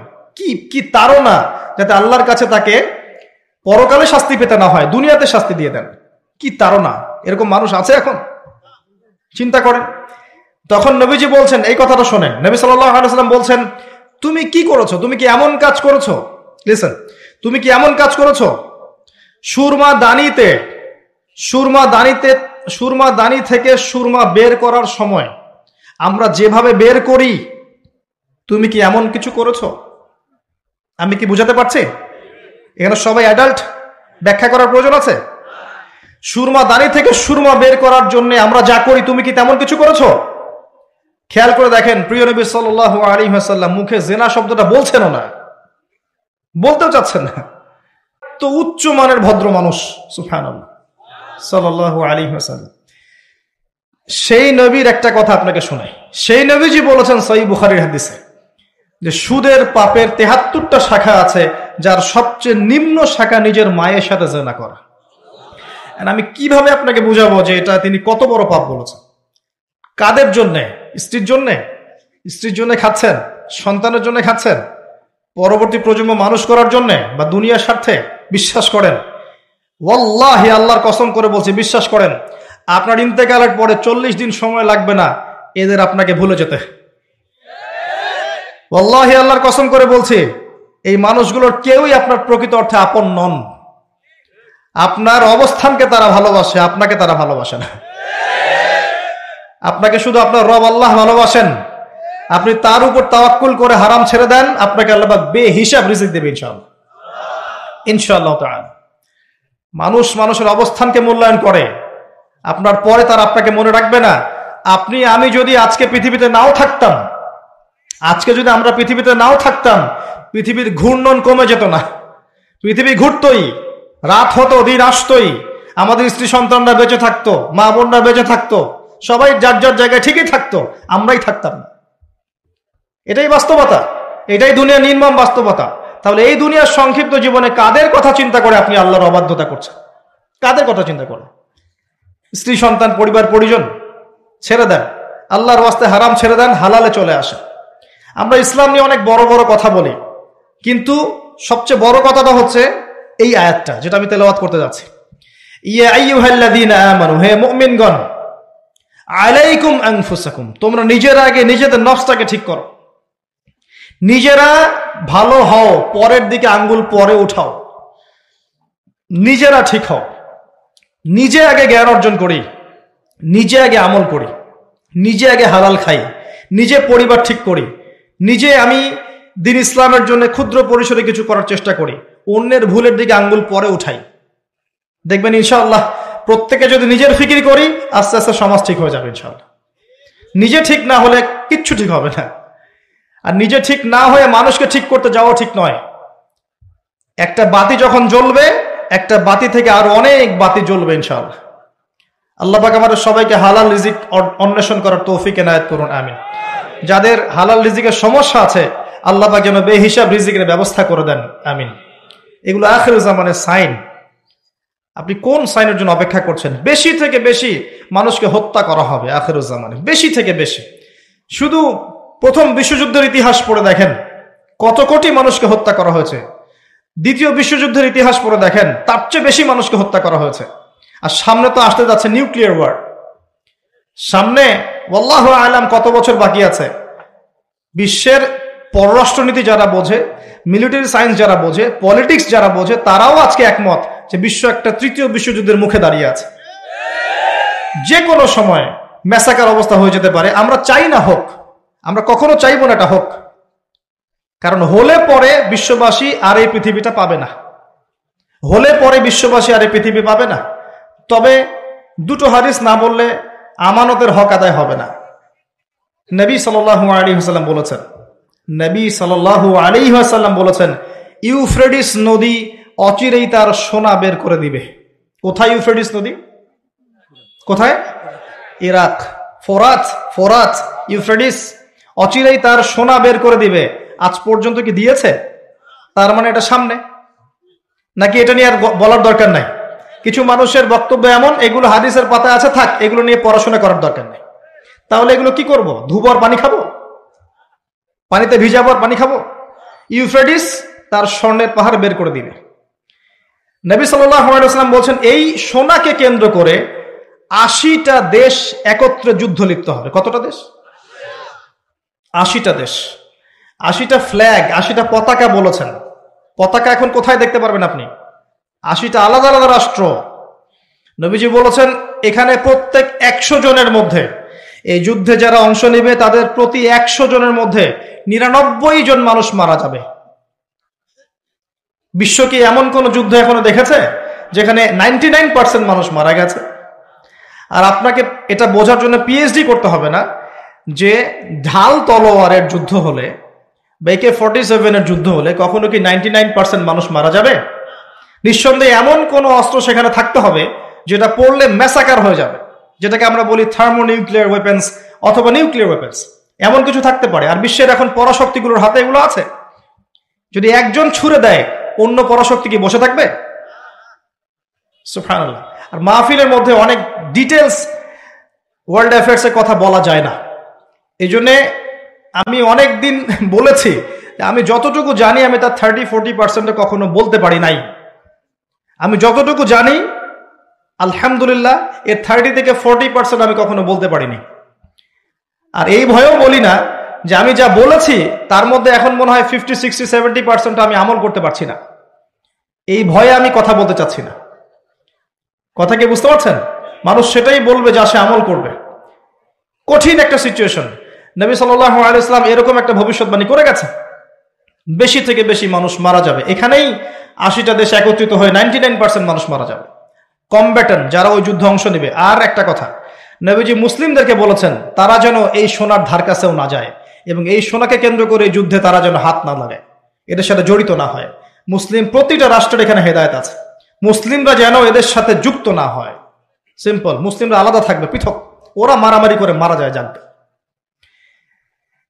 [SPEAKER 1] কি তাড়না, যাতে আল্লাহর কাছে তাকে পরকালে শাস্তি পেতে না হয়, দুনিয়াতে শাস্তি দিয়ে দেন। কি তাড়না! এরকম মানুষ আছে এখন? চিন্তা করেন। তখন নবীজি বলছেন, এই কথাটা শোনেন, নবী সাল্লাল্লাহু আলাইহি ওয়াসাল্লাম বলছেন, তুমি কি করেছো? তুমি কি এমন কাজ করেছো? লিসেন, তুমি কি এমন কাজ করেছো? সুরমা দানি থেকে সুরমা বের করার সময় আমরা যেভাবে বের করি, তুমি কি এমন কিছু করেছো? আমি কি বুঝাতে পারছি? এখানে সবাই অ্যাডাল্ট, ব্যাখ্যা করার প্রয়োজন আছে? সুরমা দানি থেকে সুরমা বের করার জন্য আমরা যা করি, তুমি কি তেমন কিছু করেছো? খেয়াল করে দেখেন, প্রিয় নবী সাল্লাল্লাহু আলাইহি ওয়াসাল্লাম মুখে জেনা শব্দটা বলছেনও না, বলতেও চাচ্ছেন না। তো উচ্চ মানের ভদ্র মানুষ সুবহানাল্লাহ সাল্লাল্লাহু আলাইহি ওয়াসাল্লাম। সেই নবীর একটা কথা আপনাকে শোনাই। সেই নবীজি বলেছেন সহিহ বুখারীর হাদিসে যে সুদের পাপের ৭৩টা শাখা আছে, যার সবচেয়ে নিম্ন শাখা নিজের মায়ের সাথে জেনা করা। আমি কিভাবে আপনাকে বুঝাবো যে এটা তিনি কত বড় পাপ বলেছেন? কাদের জন্যে? স্ত্রীর জন্যে? স্ত্রীর জন্য খাচ্ছেন? সন্তানের জন্য খাচ্ছেন? পরবর্তী প্রজন্ম মানুষ করার জন্য বা দুনিয়ার স্বার্থে? বিশ্বাস করেন, ওয়াল্লাহি আল্লাহর কসম করে বলছি, বিশ্বাস করেন, আপনার ইন্তেকালের পরে 40 দিন সময় লাগবে না এদের আপনাকে ভুলে যেতে। ওয়াল্লাহি আল্লাহর কসম করে বলছি, এই মানুষগুলোর কেউই আপনার প্রকৃত অর্থে আপন নন। আপনার অবস্থানকে তারা ভালোবাসে, আপনাকে তারা ভালোবাসে না। আপনাকে শুধু আপনার রব আল্লাহ ভালোবাসেন। আপনি তার উপর তাওয়াক্কুল করে হারাম ছেড়ে দেন, আপনাকে আল্লাহ পাক বেহিসাব রিজিক দেবে ইনশাআল্লাহ, ইনশাআল্লাহ তাআলা। মানুষ মানুষের অবস্থানকে মূল্যায়ন করে, আপনার পরে তার আপনাকে মনে রাখবে না। আপনি আমি যদি আজকে পৃথিবীতে নাও থাকতাম, আজকে যদি আমরা পৃথিবীতে নাও থাকতাম, পৃথিবীর ঘূর্ণন কমে যেত না। পৃথিবী ঘুরতই, রাত হতো, দিন আসতই, আমাদের স্ত্রী সন্তানরা বেঁচে থাকতো, মা বোনরা বেঁচে থাকতো, সবাই যার যার জায়গায় ঠিকই থাকতো, আমরাই থাকতাম না। এটাই বাস্তবতা, এটাই দুনিয়ার নির্মম বাস্তবতা। তাহলে এই দুনিয়ার সংক্ষিপ্ত জীবনে কাদের কথা চিন্তা করে আপনি আল্লাহর অবাধ্যতা করছেন? কাদের কথা চিন্তা করে? স্ত্রী সন্তান পরিবার পরিজন ছেড়ে দেন, আল্লাহর ওয়াস্তে হারাম ছেড়ে দেন, হালালে চলে আসে। আমরা ইসলাম নিয়ে অনেক বড় বড় কথা বলি, কিন্তু সবচেয়ে বড় কথাটা হচ্ছে এই আয়াতটা যেটা আমি তেলাওয়াত করতে যাচ্ছি। ইয়া আইয়ুহাল্লাযীনা আমানু, হে মুমিনগণ, আলাইকুম আনফুসাকুম, তোমরা নিজেরা আগে নিজেদের নফসটাকে ঠিক করো। নিজেরা ভালো হও, পরের দিকে আঙ্গুল পরে উঠাও। নিজেরা ঠিক হও। নিজে আগে জ্ঞান অর্জন করি, নিজে আগে আমল করি, নিজে আগে হালাল খাই, নিজে পরিবার ঠিক করি, নিজে আমি দ্বীন ইসলামের জন্য ক্ষুদ্র পরিসরে কিছু করার চেষ্টা করি, অন্যের ভুলের দিকে আঙ্গুল পরে উঠাই। দেখবেন ইনশাআল্লাহ প্রত্যেকে যদি নিজের ফিকির করি, আস্তে আস্তে সমাজ ঠিক হয়ে যাবে ইনশাআল্লাহ। নিজে ঠিক না হলে কিচ্ছু ঠিক হবে না। আর নিজে ঠিক না হয়ে মানুষকে ঠিক করতে যাওয়া ঠিক নয়। একটা বাতি যখন জ্বলবে, একটা বাতি থেকে আরো অনেক বাতি জ্বলবে ইনশাআল্লাহ। আল্লাহ পাক আমাদের সবাইকে হালাল রিজিক অন্বেষণ করার তৌফিক এনায়েত করুন, আমিন। যাদের হালাল রিজিকের সমস্যা আছে, আল্লাহ পাক যেন বেহিসাব রিজিকের ব্যবস্থা করে দেন, আমিন। এগুলো আখির জামানের সাইন। আপনি কোন সাইনের জন্য অপেক্ষা করছেন? বেশি থেকে বেশি মানুষকে হত্যা করা হবে আখির জামানে, বেশি থেকে বেশি। শুধু প্রথম বিশ্বযুদ্ধের ইতিহাস পড়ে দেখেন, কত কোটি মানুষকে হত্যা করা হয়েছে। দ্বিতীয় বিশ্বযুদ্ধের ইতিহাস পড়ে দেখেন, তার চেয়ে বেশি মানুষকে হত্যা করা হয়েছে। আর সামনে তো আসতে যাচ্ছে নিউক্লিয়ার ওয়ার। সামনে আল্লাহু আ'লাম কত বছর বাকি আছে। বিশ্বের পররাষ্ট্রনীতি যারা বোঝে, মিলিটারি সায়েন্স যারা বোঝে, পলিটিক্স যারা বোঝে, তারাও আজকে একমত যে বিশ্ব একটা তৃতীয় বিশ্বযুদ্ধের মুখে দাঁড়িয়ে আছে। যে কোনো সময় ম্যাসাকার অবস্থা হয়ে যেতে পারে। আমরা চাই না হোক, আমরা কখনো চাইবো না এটা হোক, কারণ হলে পরে বিশ্ববাসী আর এই পৃথিবীটা পাবে না। হলে পরে বিশ্ববাসী আর এই পৃথিবী পাবে না। তবে দুটো হাদিস না বললে আমানতের হক আদায় হবে না। নবী সাল্লাল্লাহু আলাইহি ওয়াসাল্লাম বলেছেন, নবী সাল্লাল্লাহু আলাইহি ওয়াসাল্লাম বলেছেন, ইউফ্রেটিস নদী অচিরেই তার সোনা বের করে দিবে। কোথায় ইউফ্রেটিস নদী? কোথায়? ইরাক। ফোরাত, ফোরাত, ইউফ্রেটিস অচিরেই তার সোনা বের করে দিবে। আজ পর্যন্ত কি দিয়েছে? তার মানে এটা সামনে, নাকি এটা নিয়ে আর বলার দরকার নাই? কিছু মানুষের বক্তব্য এমন, এগুলো হাদিসের পাতায় আছে, থাক, এগুলো নিয়ে পড়াশোনা করার দরকার নেই। তাহলে এগুলো কি করব? ধুবর পানি খাবো? পানিতে ভিজাবর পানি খাবো? ইউফ্রেটিস তার স্বর্ণের পাহাড় বের করে দিবে। নবী সাল্লাল্লাহু আলাইহি ওয়াসাল্লাম বলছেন, এই সোনাকে কেন্দ্র করে 80টা দেশ একত্রে যুদ্ধ লিপ্ত হবে। কতটা দেশ? 80টা দেশ, 80টা ফ্ল্যাগ, 80টা পতাকা বলেছেন। পতাকা এখন কোথায় দেখতে পারবেন আপনি? 80টা আলাদা আলাদা রাষ্ট্র। নবীজি বলেছেন, এখানে প্রত্যেক 100 জনের মধ্যে, এই যুদ্ধে যারা অংশ নেবে তাদের প্রতি 100 জনের মধ্যে 99 জন মানুষ মারা যাবে। বিশ্ব কি এমন কোন যুদ্ধ এখনো দেখেছে যেখানে 99% মানুষ মারা গেছে? আর আপনাকে এটা বোঝার জন্য পিএইচডি করতে হবে না যে ঢাল তলোয়ারের যুদ্ধ হলে বা AK-47 এর যুদ্ধ হলে কখনো কি 99% মানুষ মারা যাবে? নিঃসন্দেহে এমন কোন অস্ত্র সেখানে থাকতে হবে যেটা পড়লে ম্যাসাকার হয়ে যাবে, যেটাকে আমরা বলি থার্মোনিউক্লিয়ার ওয়েপেন্স অথবা নিউক্লিয়ার ওয়েপেন্স। এমন কিছু থাকতে পারে। আর বিশ্বের এখন পরাশক্তিগুলোর হাতে এগুলো আছে। যদি একজন ছুড়ে দেয়, অন্য পরাশক্তি কি বসে থাকবে? সুবহানাল্লাহ। আর মাহফিলের মধ্যে অনেক ডিটেলস ওয়ার্ল্ড অ্যাফেয়ার্সের কথা বলা যায় না। এই জন্যে আমি অনেক দিন বলেছি আমি যতটুকু জানি আমি তার 30-40% কখনো বলতে পারি নাই। আমি যতটুকু জানি আলহামদুলিল্লাহ এর 30 থেকে 40% আমি কখনো বলতে পারিনি। আর এই ভয়েও বলি না যে আমি যা বলেছি তার মধ্যে এখন মনে হয় 50-60-70% আমি আমল করতে পারছি না। এই ভয়ে আমি কথা বলতে চাচ্ছি না। কথা কি বুঝতে পারছেন? মানুষ সেটাই বলবে যা সে আমল করবে। কঠিন একটা সিচুয়েশন। নবী সাল্লাল্লাহু আলাইহি ওয়াসাল্লাম এরকম একটা ভবিষ্যৎবাণী করে গেছে, বেশি থেকে বেশি মানুষ মারা যাবে। এখানেই 80টা দেশ একত্রিত হয়ে 99% মানুষ মারা যাবে, কমব্যাটেন্ট যারা ওই যুদ্ধে অংশ নেবে। আর একটা কথা, নবীজি মুসলিমদেরকে বলেছেন তারা যেন এই সোনার ধার কাছেও না যায় এবং এই সোনাকে কেন্দ্র করে এই যুদ্ধে তারা যেন হাত না লাগায়, এদের সাথে জড়িত না হয়। মুসলিম প্রতিটা রাষ্ট্রের এখানে হেদায়েত আছে। মুসলিমরা যেন এদের সাথে যুক্ত না হয়। সিম্পল, মুসলিমরা আলাদা থাকবে, পৃথক। ওরা মারামারি করে মারা যায় জানতে।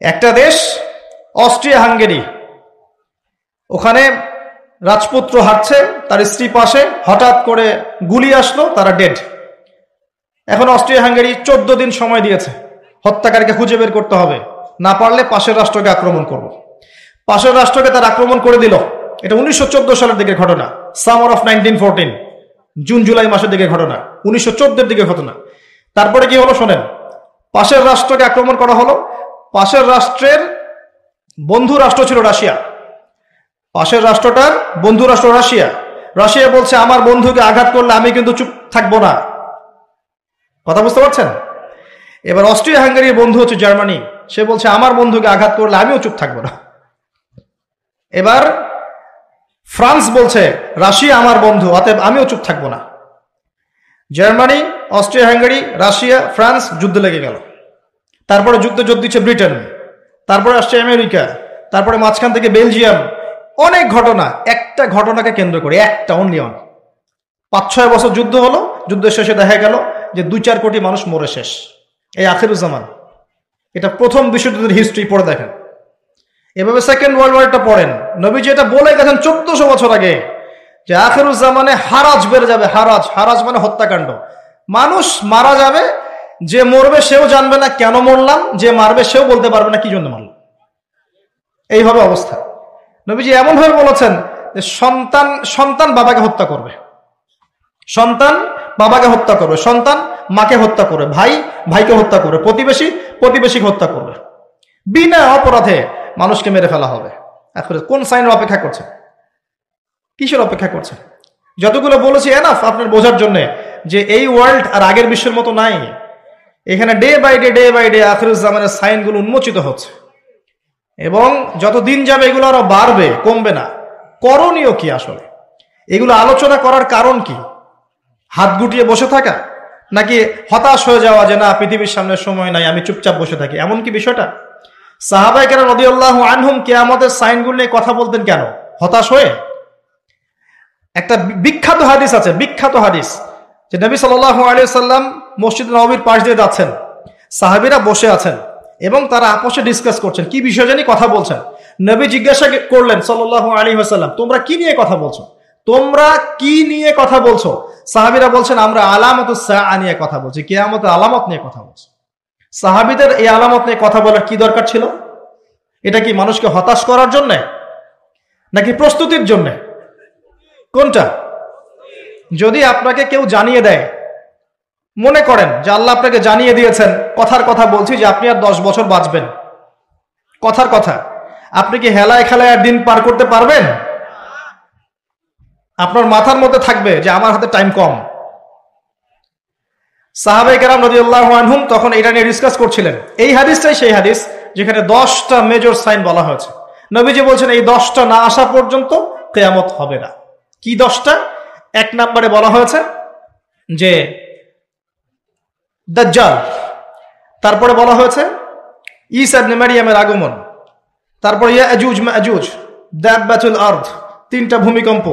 [SPEAKER 1] একটা দেশ অস্ট্রিয়া হাঙ্গেরি, ওখানে রাজপুত্র হাঁটছে, তার স্ত্রী পাশে, হঠাৎ করে গুলি আসলো, তারা ডেড। এখন অস্ট্রিয়া হাঙ্গেরি 14 দিন সময় দিয়েছে, হত্যাকারীকে খুঁজে বের করতে হবে, না পারলে পাশের রাষ্ট্রকে আক্রমণ করব। পাশের রাষ্ট্রকে তার আক্রমণ করে দিল। এটা 1914 সালের দিকে ঘটনা, সামার অফ 1914, জুন জুলাই মাসের দিকে ঘটনা, 1914 দিকে ঘটনা। তারপরে কি হলো শোনেন, পাশের রাষ্ট্রকে আক্রমণ করা হলো। পাশের রাষ্ট্রের বন্ধু রাষ্ট্র ছিল রাশিয়া। পাশের রাষ্ট্রটার বন্ধু রাষ্ট্র রাশিয়া। রাশিয়া বলছে আমার বন্ধুকে আঘাত করলে আমি কিন্তু চুপ থাকবো না। কথা বুঝতে পারছেন? এবার অস্ট্রিয়া হাঙ্গেরির বন্ধু হচ্ছে জার্মানি, সে বলছে আমার বন্ধুকে আঘাত করলে আমিও চুপ থাকবো না। এবার ফ্রান্স বলছে রাশিয়া আমার বন্ধু, অতএব আমিও চুপ থাকবো না। Germany, Austria Hungary, Russia, France যুদ্ধ লেগে গেল। তারপরে যুদ্ধ যোগ দিচ্ছে ব্রিটেন, তারপরে আসছে আমেরিকা, তারপরে মাঝখান থেকে বেলজিয়াম। অনেক ঘটনা, একটা ঘটনাকে কেন্দ্র করে, একটা অনলি ওয়ান। 5-6 বছর যুদ্ধ হলো, যুদ্ধের শেষে দেখা গেল যে 2-4 কোটি মানুষ মরে শেষ। এই আখিরুজ্জামান। এটা প্রথম বিশ্বযুদ্ধের হিস্ট্রি পড়ে দেখেন। এভাবে সেকেন্ড ওয়ার্ল্ড ওয়ারটা পড়েন। নবীজি এটা বলে গেছেন 1400 বছর আগে যে আখিরুজ্জামানে হারাজ বেড়ে যাবে। হারাজ, হারাজ মানে হত্যাকাণ্ড। মানুষ মারা যাবে, যে মরবে সেও জানবে না কেন মরলাম, যে মারবে সেও বলতে পারবে না কি জন্য মারলাম। এইভাবে অবস্থা। নবীজি এমন ভাবে বলেছেন যে সন্তান বাবাকে হত্যা করবে, সন্তান বাবাকে হত্যা করবে, সন্তান মাকে হত্যা করবে, ভাই ভাইকে হত্যা করবে, প্রতিবেশীকে হত্যা করবে। বিনা অপরাধে মানুষকে মেরে ফেলা হবে। এখন কোন সাইনের অপেক্ষা করছে? কিসের অপেক্ষা করছে? যতগুলো বলেছি এনাফ আপনার বোঝার জন্য যে এই ওয়ার্ল্ড আর আগের বিশ্বের মতো নাই। এখানে ডে বাই ডে আখিরুজ্জামানের সাইনগুলো উন্মোচিত হচ্ছে এবং যত দিন যাবে এগুলো আরো বাড়বে, কমবে না। করণীয় কি আসলে? এগুলো আলোচনা করার কারণ কি? হাত গুটিয়ে বসে থাকা, নাকি হতাশ হয়ে যাওয়া যে না পৃথিবীর সামনে সময় নাই, আমি চুপচাপ বসে থাকি, এমন কি বিষয়টা? সাহাবায়ে কেরাম রাদিয়াল্লাহু আনহুম কিয়ামতের সাইনগুলো নিয়ে কথা বলতেন কেন? হতাশ হয়ে? একটা বিখ্যাত হাদিস আছে, বিখ্যাত হাদিস, যে নবী সাল্লাল্লাহু আলাইহি ওয়াসাল্লাম মসজিদ নববীর পাশ দিয়ে যাচ্ছেন, সাহাবীরা বসে আছেন এবং তারা আপোষে ডিসকাস করছেন, কি বিষয় জানি কথা বলছেন। নবী জিজ্ঞাসা করলেন সাল্লাল্লাহু আলাইহি ওয়াসাল্লাম, তোমরা কি নিয়ে কথা বলছো? তোমরা কি নিয়ে কথা বলছো? সাহাবীরা বলছেন আমরা আলামাতুস সাআ নিয়ে কথা বলছি, কিয়ামতের আলামত নিয়ে কথা বলছি। সাহাবীদের এই আলামত নিয়ে কথা বলার কি দরকার ছিল? এটা কি মানুষকে হতাশ করার জন্য নাকি প্রস্তুতির জন্য? কোনটা? যদি আপনাকে কেউ জানিয়ে দেয়, মনে করেন যে আল্লাহ আপনাকে জানিয়ে দিয়েছেন, কথার কথা বলছি যে আপনি আর 10 বছর বাঁচবেন, কথার কথা, আপনি কি হেলায় খেলায় আর দিন পার করতে পারবেন? আপনার মাথার মধ্যে থাকবে যে আমার হাতে টাইম কম। সাহাবায়ে কেরাম রাদিয়াল্লাহু আনহুম তখন এটা নিয়ে ডিসকাস করছিলেন। এই হাদিসটাই সেই হাদিস যেখানে 10টা মেজর সাইন বলা হয়েছে। নবীজি বলছেন এই 10টা না আসা পর্যন্ত কিয়ামত হবে না। কি 10টা? 1 নম্বরে বলা হয়েছে যে দাজ্জাল, তারপরে বলা হয়েছে ঈসা ইবনে মারইয়ামের আগমন, তারপর ইয়াজুজ মাজুজ, দাব্বাতুল আরদ, 3টা ভূমিকম্প,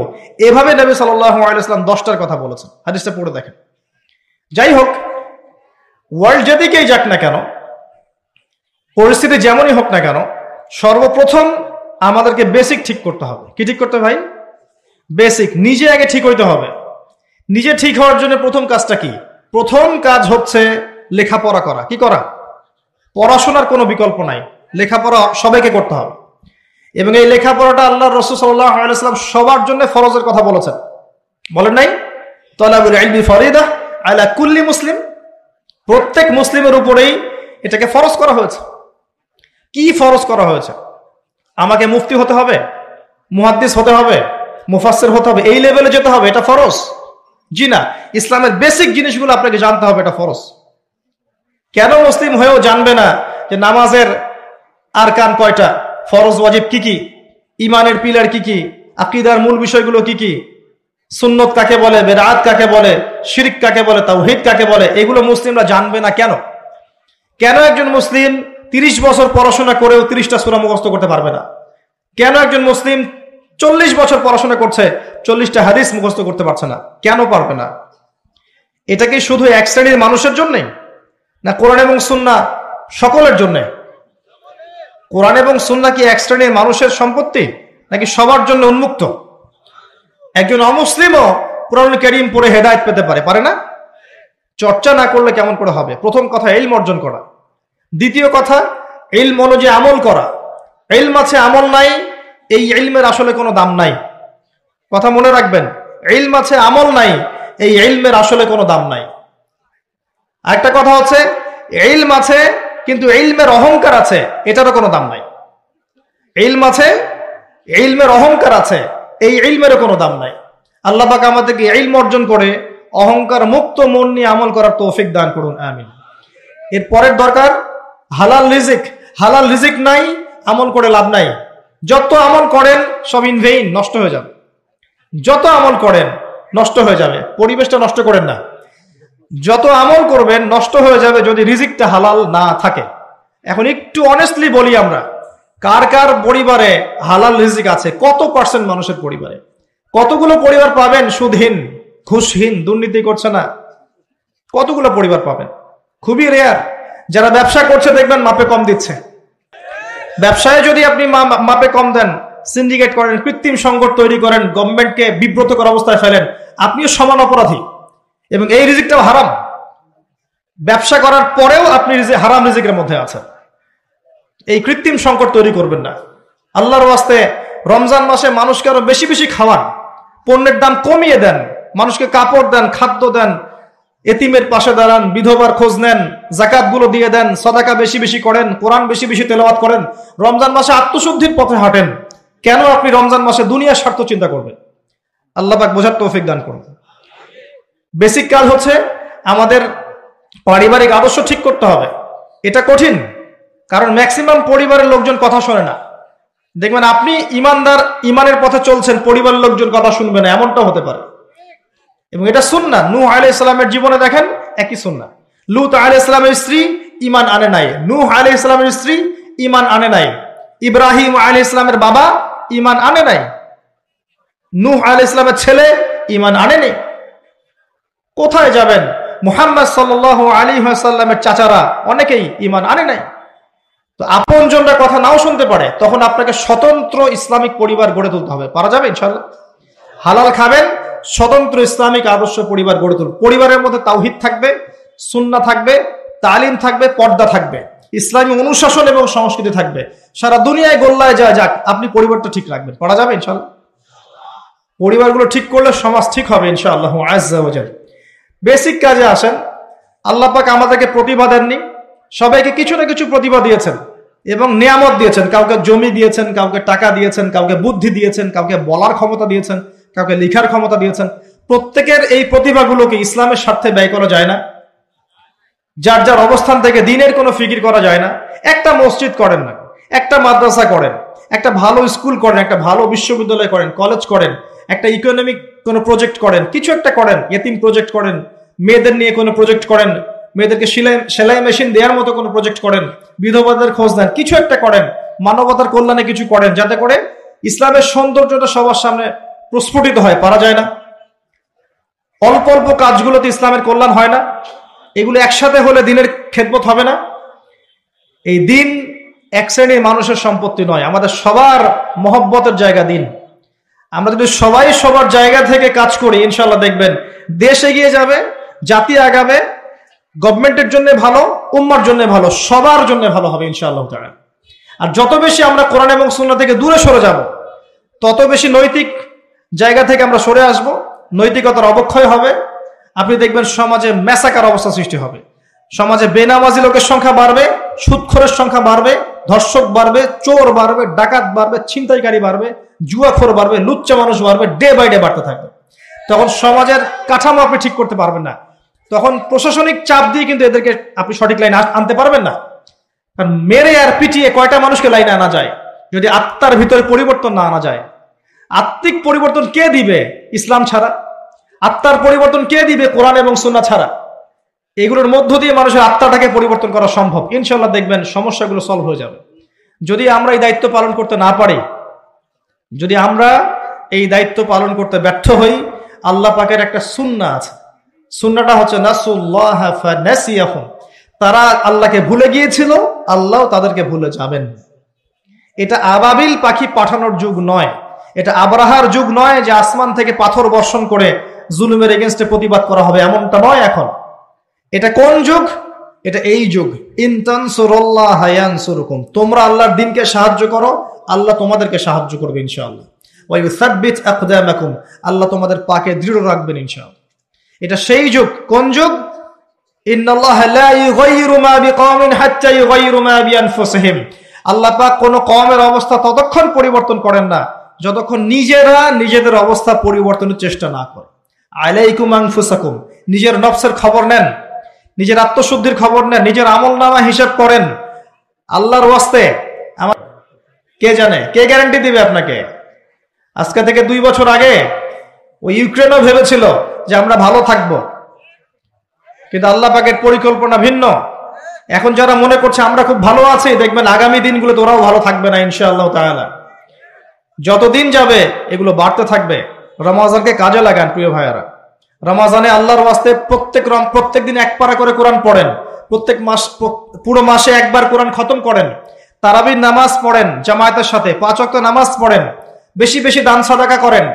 [SPEAKER 1] এভাবে নবী সাল্লাল্লাহু আলাইহি ওয়াসাল্লাম 10টার কথা বলেছেন। হাদিসটা পড়ে দেখেন। যাই হোক, ওয়ার্ল্ড যেদিকেই যাক না কেন, পরিস্থিতি যেমনই হোক না কেন, সর্বপ্রথম আমাদেরকে বেসিক ঠিক করতে হবে। কি ঠিক করতে ভাই? বেসিক। নিজে আগে ঠিক হইতে হবে। নিজে ঠিক হওয়ার জন্য প্রথম কাজটা কি? প্রথম কাজ হচ্ছে লেখাপড়া করা। কি করা? পড়াশোনার কোনো বিকল্প নাই, লেখাপড়া সবাইকে করতে হবে। এবং এই লেখাপড়াটা আল্লাহ রাসূল সাল্লাল্লাহু আলাইহি ওয়াসাল্লাম সবার জন্য ফরজের কথা বলেছেন, বলেন নাই? তালাবুল ইলমি ফরিদা আলা কুল্লি মুসলিম, প্রত্যেক মুসলিমের উপরেই এটাকে ফরজ করা হয়েছে। কি ফরজ করা হয়েছে? আমাকে মুফতি হতে হবে, মুহাদ্দিস হতে হবে, মুফাসসির হতে হবে, এই লেভেলে যেতে হবে, এটা ফরজ? জি না, ইসলামের বেসিক জিনিসগুলো আপনাকে জানতে হবে, এটা ফরজ। কেন মুসলিম হয়েও জানবে না যে নামাজের আরকান কয়টা, ফরজ ওয়াজিব কি কি, ইমানের পিলার কি কি, আকীদার মূল বিষয়গুলো কি কি, সুন্নত কাকে বলে, বেদআত কাকে বলে, শিরক কাকে বলে, তাওহীদ কাকে বলে, এগুলো মুসলিমরা জানবে না কেন? কেন একজন মুসলিম 30 বছর পড়াশোনা করেও 30টা সূরা মুখস্থ করতে পারবে না? কেন একজন মুসলিম 40 বছর পড়াশোনা করছে 40টা হাদিস মুখস্থ করতে পারছে না? কেন পারবে না? এটা কি শুধু এক শ্রেণীর মানুষের জন্যে, না কোরআন এবং সুন্নাহ সকলের জন্যে? কোরআন এবং সুন্নাহ কি এক শ্রেণীর মানুষের সম্পত্তি, নাকি সবার জন্য উন্মুক্ত? একজন অমুসলিমও কোরআন কারীম পড়ে হেদায়েত পেতে পারে, পারে না? চর্চা না করলে কেমন করে হবে? প্রথম কথা ইলম অর্জন করা। দ্বিতীয় কথা ইলম অনুযায়ী আমল করা। ইলম আছে, আমল নাই, এই ইলমের আসলে কোনো দাম নাই। কথা মনে রাখবেন, ইলম আছে, আমল নাই, এই ইলমের আসলে কোনো দাম নাই। আরেকটা কথা হচ্ছে ইলম আছে কিন্তু ইলমের অহংকার আছে, এটারও কোনো দাম নাই। ইলম আছে, ইলমের অহংকার আছে, এই ইলমেরও কোনো দাম নাই। আল্লাহ পাক আমাদেরকে ইলম অর্জন করে অহংকার মুক্ত মন নিয়ে আমল করার তৌফিক দান করুন, আমিন। এর পরের দরকার হালাল রিজিক। হালাল রিজিক নাই, আমল করে লাভ নাই। যত আমল করেন সব ইন ভেইন, নষ্ট হয়ে যাবে। যত আমল করেন নষ্ট হয়ে যাবে, পরিবেশটা নষ্ট করেন না। যত আমল করবেন নষ্ট হয়ে যাবে যদি রিজিকটা হালাল না থাকে। এখন একটু অনেস্টলি বলি, আমরা কার কার পরিবারে হালাল রিজিক আছে? কত পার্সেন্ট মানুষের পরিবারে? কতগুলো পরিবার পাবেন সুদহীন, ঘুষহীন, দুর্নীতি করছে না? কতগুলো পরিবার পাবেন? খুবই রেয়ার। যারা ব্যবসা করছে দেখবেন মাপে কম দিচ্ছে। ব্যবসায় যদি আপনি মাপে কম দেন, সিন্ডিকেট করেন, কৃত্রিম সংকট তৈরি করেন, গভর্নমেন্টকে বিব্রতকর অবস্থায় ফেলেন, আপনিও সমান অপরাধী এবং এই রিজিকটাও হারাম। ব্যবসা করার পরেও আপনি হারাম রিজিকের মধ্যে আছেন। এই কৃত্রিম সংকট তৈরি করবেন না। আল্লাহর ওয়াস্তে রমজান মাসে মানুষকে আরো বেশি বেশি খাওয়ান, পণ্যের দাম কমিয়ে দেন, মানুষকে কাপড় দেন, খাদ্য দেন, এতিমের পাশে দাঁড়ান, বিধবার খোঁজ নেন, যাকাত গুলো দিয়ে দেন, সাদাকা বেশি বেশি করেন, কোরআন বেশি বেশি তেলাওয়াত করেন। রমজান মাসে আত্মশুদ্ধির পথে হাঁটেন। কেন আপনি রমজান মাসে দুনিয়ার স্বার্থ চিন্তা করবেন? আল্লাহ পাক বোঝার তৌফিক দান করুন। বেসিক কাজ হচ্ছে আমাদের পারিবারিক আদর্শ ঠিক করতে হবে। এটা কঠিন, কারণ ম্যাক্সিমাম পরিবারের লোকজন কথা শোনে না। দেখবেন আপনি ইমানদার, ইমানের পথে চলছেন, পরিবারের লোকজন কথা শুনবে না, এমনটাও হতে পারে। এবং এটা সুন্নাহ। নূহ আলাইহিস সালামের জীবনে দেখেন একই সুন্নাহ। লূত আলাইহিস সালামের স্ত্রী ঈমান আনে নাই, নূহ আলাইহিস সালামের স্ত্রী ঈমান আনে নাই, ইব্রাহিম আলাইহিস সালামের বাবা ঈমান আনে নাই, নূহ আলাইহিস সালামের ছেলে ঈমান আনেনি। কোথায় যাবেন? মুহাম্মদ সাল্লাল্লাহু আলাইহি ওয়াসাল্লামের চাচারা অনেকেই ঈমান আনে নাই। তো আপনজনরা কথা নাও শুনতে পারে, তখন আপনাকে স্বতন্ত্র ইসলামিক পরিবার গড়ে তুলতে হবে। পারা যাবে ইনশাআল্লাহ? হালাল খাবেন, স্বতন্ত্র ইসলামিক আদর্শ পরিবার গড়ে তুলুন। পরিবারের মধ্যে তাওহীদ থাকবে, সুন্নাহ থাকবে, তালিম থাকবে, পর্দা থাকবে, ইসলামী অনুশাসন এবং সংস্কৃতি থাকবে। সারা দুনিয়ায় গোল্লায় যায় যাক, আপনি পরিবারটা ঠিক রাখবেন। পারা যাবে ইনশাআল্লাহ? পরিবারগুলো ঠিক করলে সমাজ ঠিক হবে ইনশাআল্লাহ আযজা ওয়া জাল। বেসিক কাজে আসেন। আল্লাহ পাক আমাদেরকে প্রতিভা দেননি, সবাইকে কিছু না কিছু প্রতিভা দিয়েছেন এবং নিয়ামত দিয়েছেন। কাউকে জমি দিয়েছেন, কাউকে টাকা দিয়েছেন, কাউকে বুদ্ধি দিয়েছেন, কাউকে বলার ক্ষমতা দিয়েছেন, কাউকে লেখার ক্ষমতা দিয়েছেন। প্রত্যেকের এই প্রতিভাগুলোকে ইসলামের স্বার্থে ব্যয় করা যায় না। যার যার অবস্থান থেকে দিনের কোনো ফিকির করা যায় না। একটা মসজিদ করেন না, একটা মাদ্রাসা করেন, একটা ভালো স্কুল করেন, একটা ভালো বিশ্ববিদ্যালয় করেন, কলেজ করেন, একটা ইকোনমিক কোনো প্রজেক্ট করেন, কিছু একটা করেন, ইয়েতিম প্রজেক্ট করেন, মেয়েদের নিয়ে কোনো প্রজেক্ট করেন, মেয়েদেরকে সেলাই মেশিন দেওয়ার মতো কোনো প্রজেক্ট করেন, বিধবাদের খোঁজ দেন, কিছু একটা করেন, মানবতার কল্যাণে কিছু করেন, যাতে করে ইসলামের সৌন্দর্যটা সবার সামনে প্রস্ফুটিত হয়। পারা যায় না? অল্প অল্প কাজগুলোতে ইসলামের কল্যাণ হয় না? এগুলো একসাথে হলে দিনের খেদমত হবে না? এই দিন এক শ্রেণীর মানুষের সম্পত্তি নয়, আমাদের সবার মহব্বতের জায়গা দিন। আমরা যদি সবাই সবার জায়গা থেকে কাজ করি, ইনশাল্লাহ দেখবেন দেশ এগিয়ে যাবে, জাতি আগাবে, গভর্নমেন্টের জন্য ভালো, উম্মার জন্য ভালো, সবার জন্য ভালো হবে ইনশাআল্লাহ তাআলা। আর যত বেশি আমরা কোরআন এবং সুন্নাহ থেকে দূরে সরে যাব, তত বেশি নৈতিক জায়গা থেকে আমরা সরে আসব, নৈতিকতার অবক্ষয় হবে। আপনি দেখবেন সমাজে ম্যাসাকার অবস্থা সৃষ্টি হবে, সমাজে বেনামাজি লোকের সংখ্যা বাড়বে, সুদখোরের সংখ্যা বাড়বে, ধর্ষক বাড়বে, চোর বাড়বে, ডাকাত বাড়বে, ছিনতাইকারী বাড়বে, জুয়াখোর বাড়বে, লুচ্চা মানুষ বাড়বে, ডে বাই ডে বাড়তে থাকবে। তখন সমাজের কাঠামো আপনি ঠিক করতে পারবেন না, তখন প্রশাসনিক চাপ দিয়ে কিন্তু এদেরকে আপনি সঠিক লাইনে আনতে পারবেন না। কারণ মেরে আর পিটিয়ে কয়টা মানুষকে লাইনে আনা যায় যদি আত্মার ভিতরে পরিবর্তন না আনা যায়? আত্মিক পরিবর্তন কে দিবে ইসলাম ছাড়া? আত্মার পরিবর্তন কে দিবে কোরআন এবং সুন্নাহ ছাড়া? এগুলোর মধ্য দিয়ে মানুষের আত্মাটাকে পরিবর্তন করা সম্ভব। ইনশাল্লাহ দেখবেন সমস্যাগুলো সলভ হয়ে যাবে। যদি আমরা এই দায়িত্ব পালন করতে না পারি, যদি আমরা এই দায়িত্ব পালন করতে ব্যর্থ হই, আল্লাহ পাকের একটা সুন্নাহ আছে, সুন্নাহটা হচ্ছে নাসুল্লাহ ফানাসিয়াহুম, তারা আল্লাহকে ভুলে গিয়েছিল, আল্লাহ তাদেরকে ভুলে যাবেন। এটা আবাবিল পাখি পাঠানোর যুগ নয়, এটা আবরাহার যুগ নয় যে আসমান থেকে পাথর বর্ষণ করে জুলুমের এগেইনস্টে প্রতিবাদ করা হবে, এমনটা নয়। এখন এটা কোন যুগ? এটা এই যুগ। ইন তানসুরুল্লাহ ইয়ানসুরকুম, তোমরা আল্লাহর দ্বীনকে সাহায্য করো, আল্লাহ তোমাদেরকে সাহায্য করবে ইনশাআল্লাহ। ওয়া ইউসাব্বিত আকদামাকুম, আল্লাহ তোমাদের পাকে দৃঢ় রাখবেন ইনশাআল্লাহ। এটা সেই যুগ। কোন যুগ? ইন্নাল্লাহা লা ইউগাইয়িরু মা বিকওমিন হাত্তা ইউগাইয়িরু মা বিআনফুসিহিম, আল্লাহ পাক কোন কওমের অবস্থা ততক্ষণ পরিবর্তন করেন না যতক্ষণ নিজেরা নিজেদের অবস্থা পরিবর্তনের চেষ্টা না করে। আলাইকুম আনফুসাকুম, নিজের নফসের খবর নেন, নিজের আত্মশুদ্ধির খবর নেন, নিজের আমলনামা হিসাব করেন। আল্লাহর ওয়াস্তে আমার কে জানে, কে গ্যারান্টি দিবে আপনাকে? আজকে থেকে 2 বছর আগে ওই ইউক্রেনও ভেবেছিল যে আমরা ভালো থাকব, কিন্তু আল্লাহ পাকের পরিকল্পনা ভিন্ন। এখন যারা মনে করছে আমরা খুব ভালো আছি, দেখবেন আগামী দিনগুলোতে ওরাও ভালো থাকবে না ইনশাআল্লাহ তাআলা। যতদিন যাবে এগুলো বাড়তে থাকবে। রমজানকে কাজে লাগান প্রিয় ভাইয়ারা। রমজানে আল্লাহর ওয়াস্তে প্রত্যেক দিন 1 পারা করে কোরআন পড়েন, প্রত্যেক মাস পুরো মাসে 1 বার কোরআন খতম করেন, তারাবির নামাজ পড়েন জামায়াতের সাথে, 5 ওয়াক্ত নামাজ পড়েন, বেশি বেশি দান সাদাকা করেন,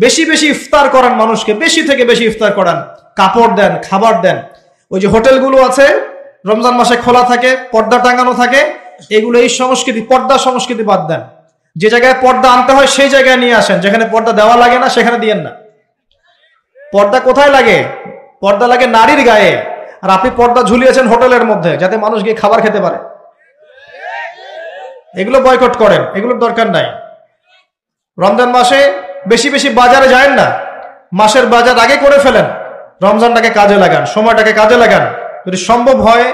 [SPEAKER 1] বেশি বেশি ইফতার করান, মানুষকে বেশি থেকে বেশি ইফতার করান, কাপড় দেন, খাবার দেন। ওই যে হোটেলগুলো আছে রমজান মাসে খোলা থাকে, পর্দা টাঙানো থাকে, এগুলো এই সংস্কৃতি, পর্দা সংস্কৃতি বাদ দেন। যে জায়গায় পর্দা আনতে হয় সেই জায়গায় নিয়ে আসেন, যেখানে পর্দা দেওয়া লাগে না সেখানে দিয়েন না। পর্দা কোথায় লাগে? পর্দা লাগে নারীর গায়ে, আর আপনি পর্দা ঝুলিয়েছেন হোটেলের মধ্যে যাতে মানুষ গিয়ে খাবার খেতে পারে। এগুলো বয়কট করেন, এগুলোর দরকার নাই। রমজান মাসে বেশি বেশি বাজারে যায়েন না, মাসের বাজার আগে করে ফেলেন, রমজানটাকে কাজে লাগান, সময়টাকে কাজে লাগান। যদি সম্ভব হয়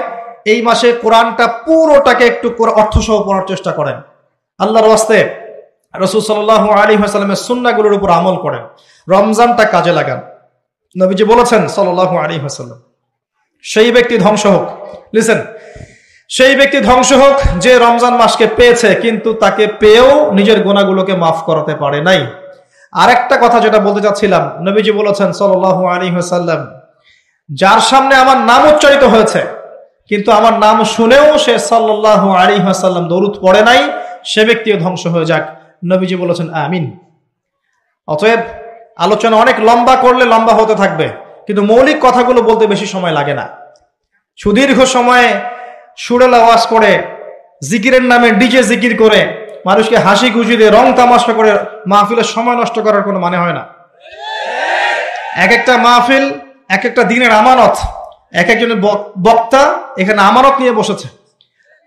[SPEAKER 1] এই মাসে কোরআনটা পুরোটাকে একটু অর্থসহ পড়ার চেষ্টা করেন। আল্লাহর ওয়াস্তে রাসূল সাল্লাল্লাহু আলাইহি ওয়াসাল্লামের সুন্নাহগুলোর উপর আমল করেন, রমজানটা কাজে লাগান। নবীজি বলেছেন সাল্লাল্লাহু আলাইহি ওয়াসাল্লাম, সেই ব্যক্তি ধ্বংস হোক, লিসেন, সেই ব্যক্তি ধ্বংস হোক যে রমজান মাসকে পেয়েছে কিন্তু তাকে পেয়েও নিজের গুনাহগুলোকে মাফ করাতে পারে নাই। আরেকটা কথা যেটা বলতে চাচ্ছিলাম, নবীজি বলেছেন সাল্লাল্লাহু আলাইহি ওয়াসাল্লাম, যার সামনে আমার নাম উচ্চারিত হয়েছে কিন্তু আমার নাম শুনেও সে সাল্লাল্লাহু আলাইহি ওয়াসাল্লাম দরুদ পড়ে নাই, সে ব্যক্তিও ধ্বংস হয়ে যাক। নবীজি বলেছেন আমিন। অতএব আলোচনা অনেক লম্বা করলে লম্বা হতে থাকবে, কিন্তু মৌলিক কথাগুলো বলতে বেশি সময় লাগে না। সুদীর্ঘ সময়ে সুরেল আওয়াজ করে, জিকিরের নামে ডিজে জিকির করে, মানুষকে হাসি খুশি দিয়ে রং তামাশা করে মাহফিলের সময় নষ্ট করার কোনো মানে হয় না। এক একটা মাহফিল এক একটা দিনের আমানত, এক একজনের বক্তা এখানে আমানত নিয়ে বসেছে।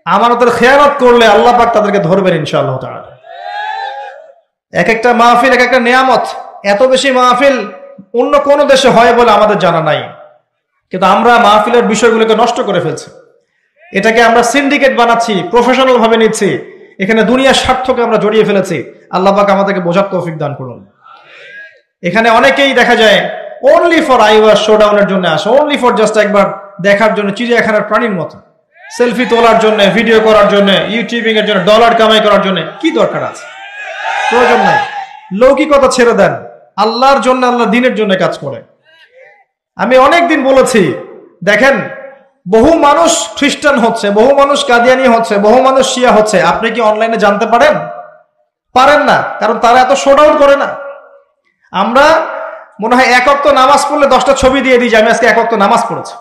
[SPEAKER 1] আমানতের খেয়ানত করলে আল্লাহ পাক তাদেরকে ধরবেন ইনশাআল্লাহ তাআলা। এক একটা মাহফিল এক একটা নিয়ামত। এত বেশি মাহফিল অন্য কোন দেশে হয় বলে আমাদের জানা নাই, কিন্তু আমরা মাহফিলের বিষয়গুলোকে নষ্ট করে ফেলছি। এটাকে আমরা সিন্ডিকেট বানাচ্ছি, প্রফেশনাল ভাবে নিচ্ছি, এখানে দুনিয়ার স্বার্থকে আমরা জড়িয়ে ফেলেছি। আল্লাহ পাক আমাদেরকে বোঝার তৌফিক দান করুন। এখানে অনেকেই দেখা যায় অনলি ফর আইওয়ার শোডাউনের জন্য আসে, অনলি ফর জাস্ট একবার দেখার জন্য, চিড়িয়াখানার প্রাণীর মতো সেলফি তোলার জন্য, ভিডিও করার জন্য, ইউটিউবিং এর জন্য, ডলার কামাই করার জন্য কি দরকার আছে? প্রয়োজন নাই। লৌকিকতা ছেড়ে দেন, আল্লাহর জন্য, আল্লাহ দিনের জন্য কাজ করে। আমি অনেকদিন বলেছি, দেখেন বহু মানুষ খ্রিস্টান হচ্ছে, বহু মানুষ কাদিয়ানি হচ্ছে, বহু মানুষ শিয়া হচ্ছে। আপনি কি অনলাইনে জানতে পারেন? পারেন না, কারণ তারা এত শো ডাউন করে না। আমরা মনে হয় এক ওয়াক্ত নামাজ পড়লে 10টা ছবি দিয়ে দিই যে আমি আজকে এক ওয়াক্ত নামাজ পড়েছি।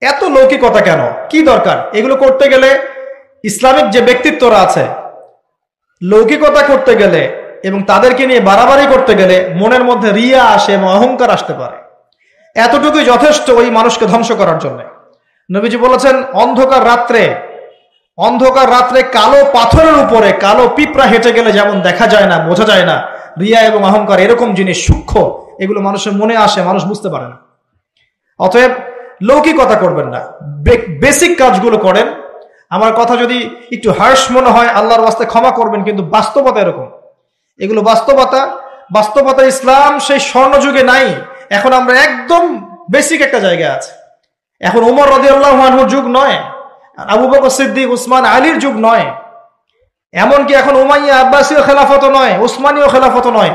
[SPEAKER 1] এত লৌকিকতা কেন? কি দরকার? এগুলো করতে গেলে ইসলামিক যে ব্যক্তিত্বরা আছে, লৌকিকতা করতে গেলে এবং তাদেরকে নিয়ে বাড়াবাড়ি করতে গেলে মনের মধ্যে রিয়া আসে এবং অহংকার আসতে পারে। এতটুকুই যথেষ্ট ওই মানুষকে ধ্বংস করার জন্য। নবীজি বলেছেন, অন্ধকার রাত্রে কালো পাথরের উপরে কালো পিঁপড়া হেঁটে গেলে যেমন দেখা যায় না, বোঝা যায় না, রিয়া এবং অহংকার এরকম জিনিস সূক্ষ্ম, এগুলো মানুষের মনে আসে, মানুষ বুঝতে পারে না। অতএব লৌকিকতা করবেন না, বেসিক কাজগুলো করেন। আমার কথা যদি একটু হার্শ মনে হয়, আল্লাহর ওয়াস্তে ক্ষমা করবেন, কিন্তু বাস্তবতা এরকম। এগুলো বাস্তবতা। ইসলাম সেই স্বর্ণযুগে নাই। এখন আমরা একদম বেসিক একটা জায়গায় আছে। এখন ওমর রাদিয়াল্লাহু আনহুর যুগ নয়, আবু বকর সিদ্দিক, উসমান, আলীর যুগ নয়, এমনকি এখন উমাইয়া আব্বাসীয় খেলাফত নয়, উসমানীয় খেলাফত নয়।